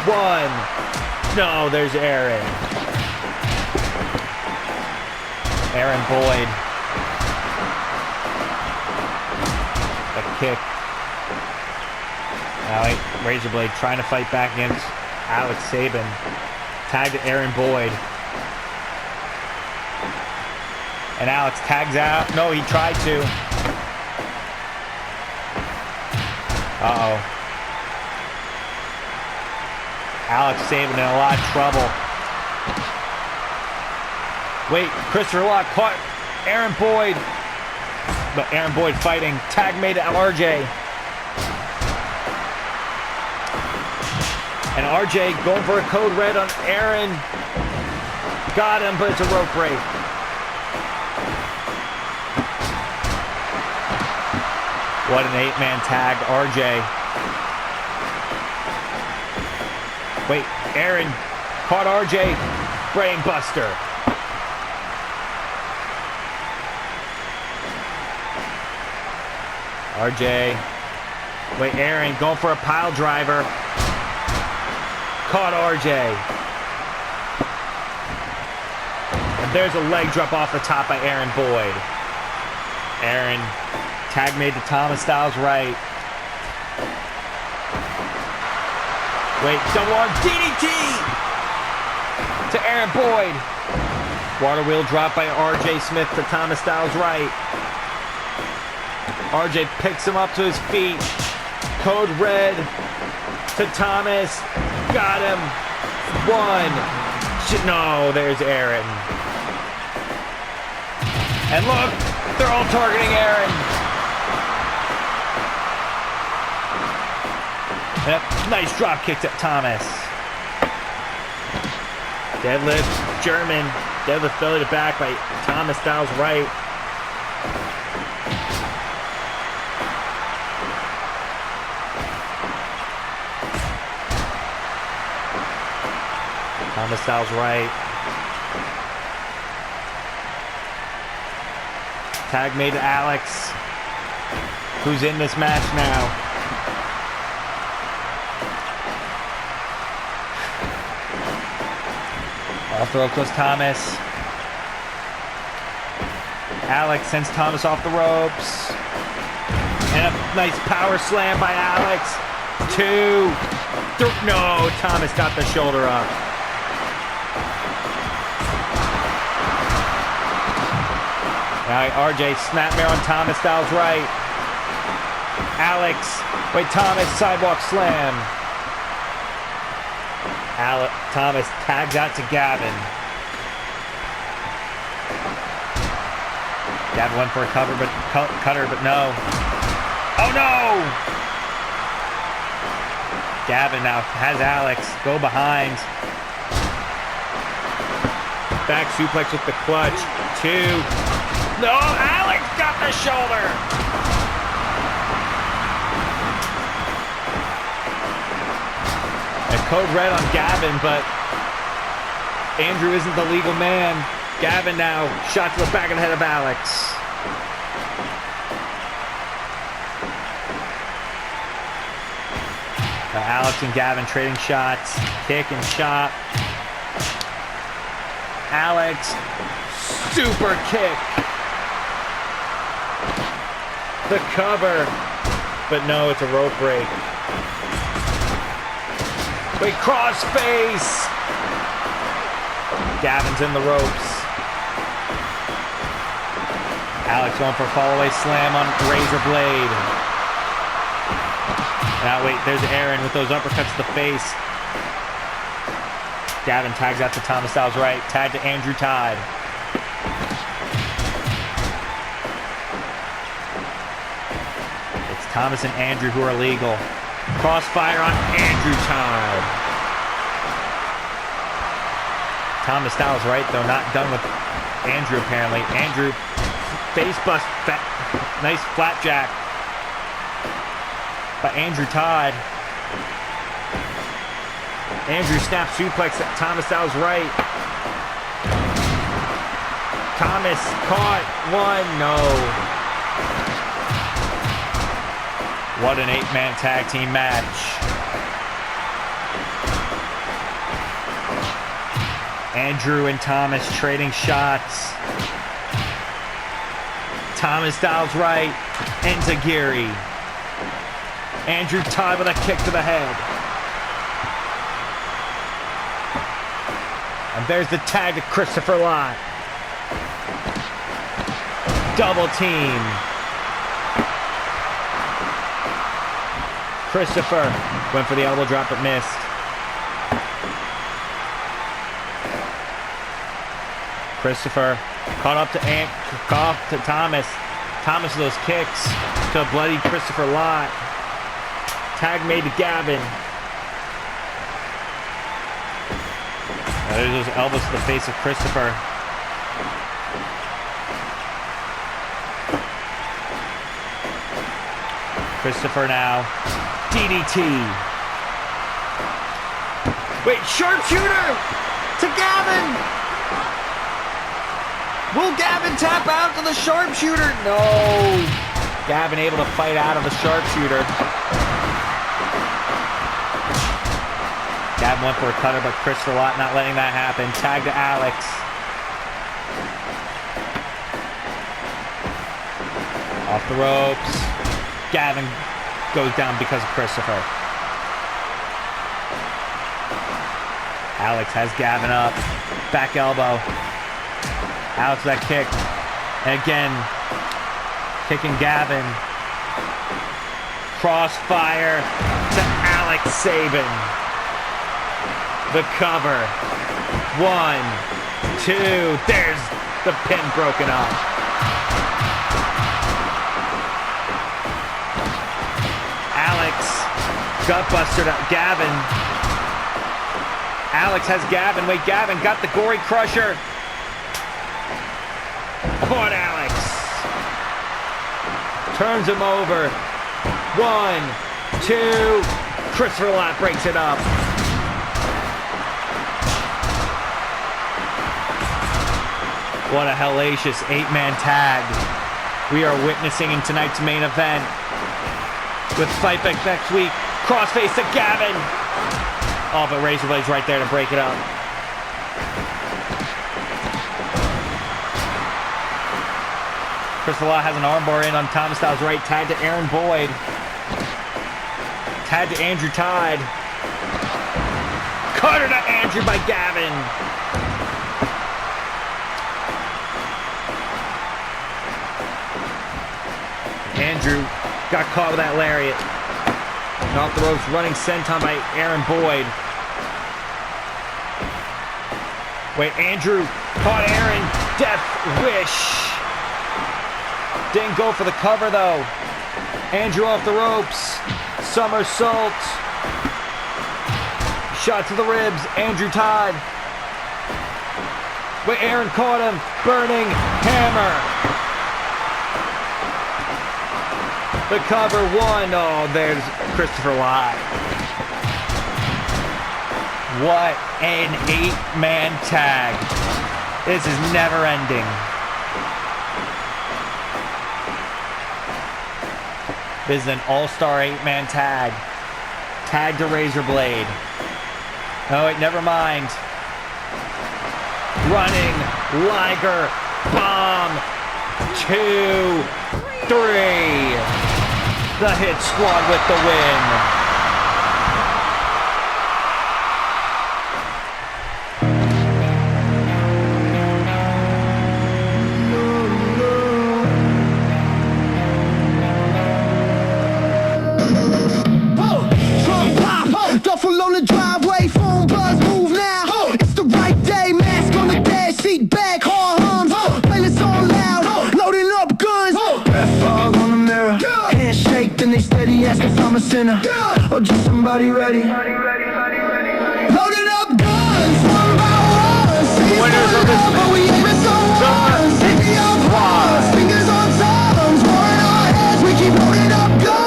1. No, there's Aaron. Aaron Boyd. A kick. Now Razorblade trying to fight back against Alex Sabin. Tag to Aaron Boyd. And Alex tags out. No, he tried to. Uh-oh. Alex Sabin in a lot of trouble. Wait, Christopher Lott caught Aaron Boyd. But Aaron Boyd fighting. Tag made to RJ. And RJ going for a code red on Aaron. Got him, but it's a rope break. What an 8-man tag, RJ. Wait, Aaron caught RJ. Brain buster. RJ. Wait, Aaron going for a pile driver. Caught RJ. And there's a leg drop off the top by Aaron Boyd. Aaron, tag made to Thomas Styles right. Wait, double arm DDT to Aaron Boyd. Water wheel drop by RJ Smith to Thomas Styles right. RJ picks him up to his feet. Code red to Thomas. Got him. One. No, there's Aaron. And look, they're all targeting Aaron. And a nice drop kick to Thomas. Deadlift, German. Deadlift belly to back by Thomas Styles right. Thomas Styles right. Tag made to Alex, who's in this match now. Off the rope goes Thomas. Alex sends Thomas off the ropes. And a nice power slam by Alex. Two. No, Thomas got the shoulder up. Now RJ snapmare on Thomas Styles right. Alex, wait, Thomas sidewalk slam. Thomas tags out to Gavin. Gavin went for a cutter, but no. Oh no! Gavin now has Alex go behind. Back suplex with the clutch. Two. No, Alex got the shoulder. A code red on Gavin, but Andrew isn't the legal man. Gavin now shot to the back of the head of Alex. Alex and Gavin trading shots. Kick and shot. Alex, super kick. The cover, but no, it's a rope break. Wait, cross face. Gavin's in the ropes. Alex going for a fall-away slam on Razor Blade. Now wait, there's Aaron with those uppercuts to the face. Gavin tags out to Thomas Styles right. Tag to Andrew Todd. It's Thomas and Andrew who are legal. Crossfire on Andrew Todd. Thomas Styles right, though, not done with Andrew apparently. Andrew face bust, nice flapjack by Andrew Todd. Andrew snap suplex at Thomas Styles right. Thomas caught one, no. What an 8-man tag team match. Andrew and Thomas trading shots. Thomas Styles right, Enziguri. Andrew Todd with a kick to the head. And there's the tag to Christopher Lott. Double team. Christopher went for the elbow drop but missed. Christopher caught up to Thomas. Thomas with those kicks to a bloody Christopher Lott. Tag made to Gavin. Now there's those elbows to the face of Christopher. Christopher now. DDT. Wait, sharpshooter to Gavin. Will Gavin tap out to the sharpshooter? No. Gavin able to fight out of the sharpshooter. Gavin went for a cutter, but Christopher Lott not letting that happen. Tag to Alex. Off the ropes. Gavin goes down because of Christopher. Alex has Gavin up. Back elbow. Alex with that kick. And again, kicking Gavin. Crossfire to Alex Sabin. The cover. 1, 2. There's the pin broken up. Alex gutbuster to Gavin. Alex has Gavin. Wait, Gavin got the gory crusher. Caught Alex. Turns him over. 1, 2. Christopher Lott breaks it up. What a hellacious 8-man tag we are witnessing in tonight's main event. With Fight Back next week. Crossface to Gavin. Oh, but Razor Blade's right there to break it up. Christopher Lott has an armbar in on Thomas Styles' right. Tag to Aaron Boyd. Tag to Andrew Tide. Cutter to Andrew by Gavin. Andrew got caught with that lariat. And off the ropes, running senton by Aaron Boyd. Wait, Andrew caught Aaron. Death Wish. Didn't go for the cover though. Andrew off the ropes. Somersault. Shot to the ribs. Andrew Todd. Wait, Aaron caught him. Burning hammer. The cover 1. Oh, there's Christopher Lott. What an 8-man tag. This is never ending. This is an all-star 8-man tag. Tag to Razor Blade. Oh, wait, never mind. Running Liger bomb. 2, 3. The Hit Squad with the win. Duffel on the driveway, phone buzz, move now. It's the right day, mask on the dash, seat back, hard hums. Playlist on loud, loading up guns. Red fog on the mirror, handshake, then they steady ask if I'm a sinner or just somebody ready. Loading up guns, one by one. See Winners of this but we aiming so hard. Taking up hearts, fingers on tongues, war in our heads, we keep loading up guns.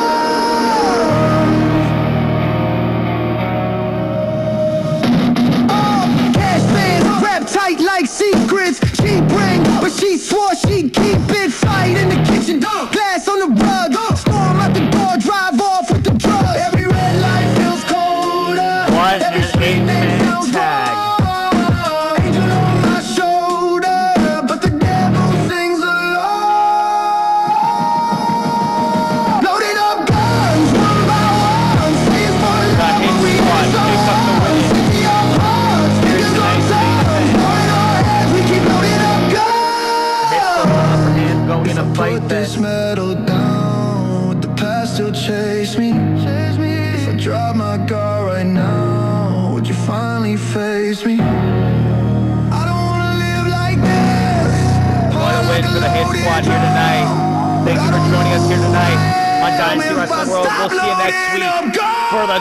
Tight like secrets, she bring, but she swore she'd keep it. Fight in the kitchen, glass on the rug, storm out the door, drive off with the drug. Every red light feels colder. What Every an street name 8-man feels tag. wrong. Angel on my shoulder, but the devil sings along. Loading up guns, one by one. Say it's more The love, Hit but we Squad ain't so picks up the hard. win. City of hearts, fingers on tongues, war in our heads, we keep loading up guns. Upper hand going in a fight Put then. this metal down, would the past still chase me? If I drop my guard right now, would you finally face me? I don't wanna live like this. What a win for the Hit Squad here tonight. Thank you for joining us here tonight on Dynasty Wrestling World. We'll see you next week for the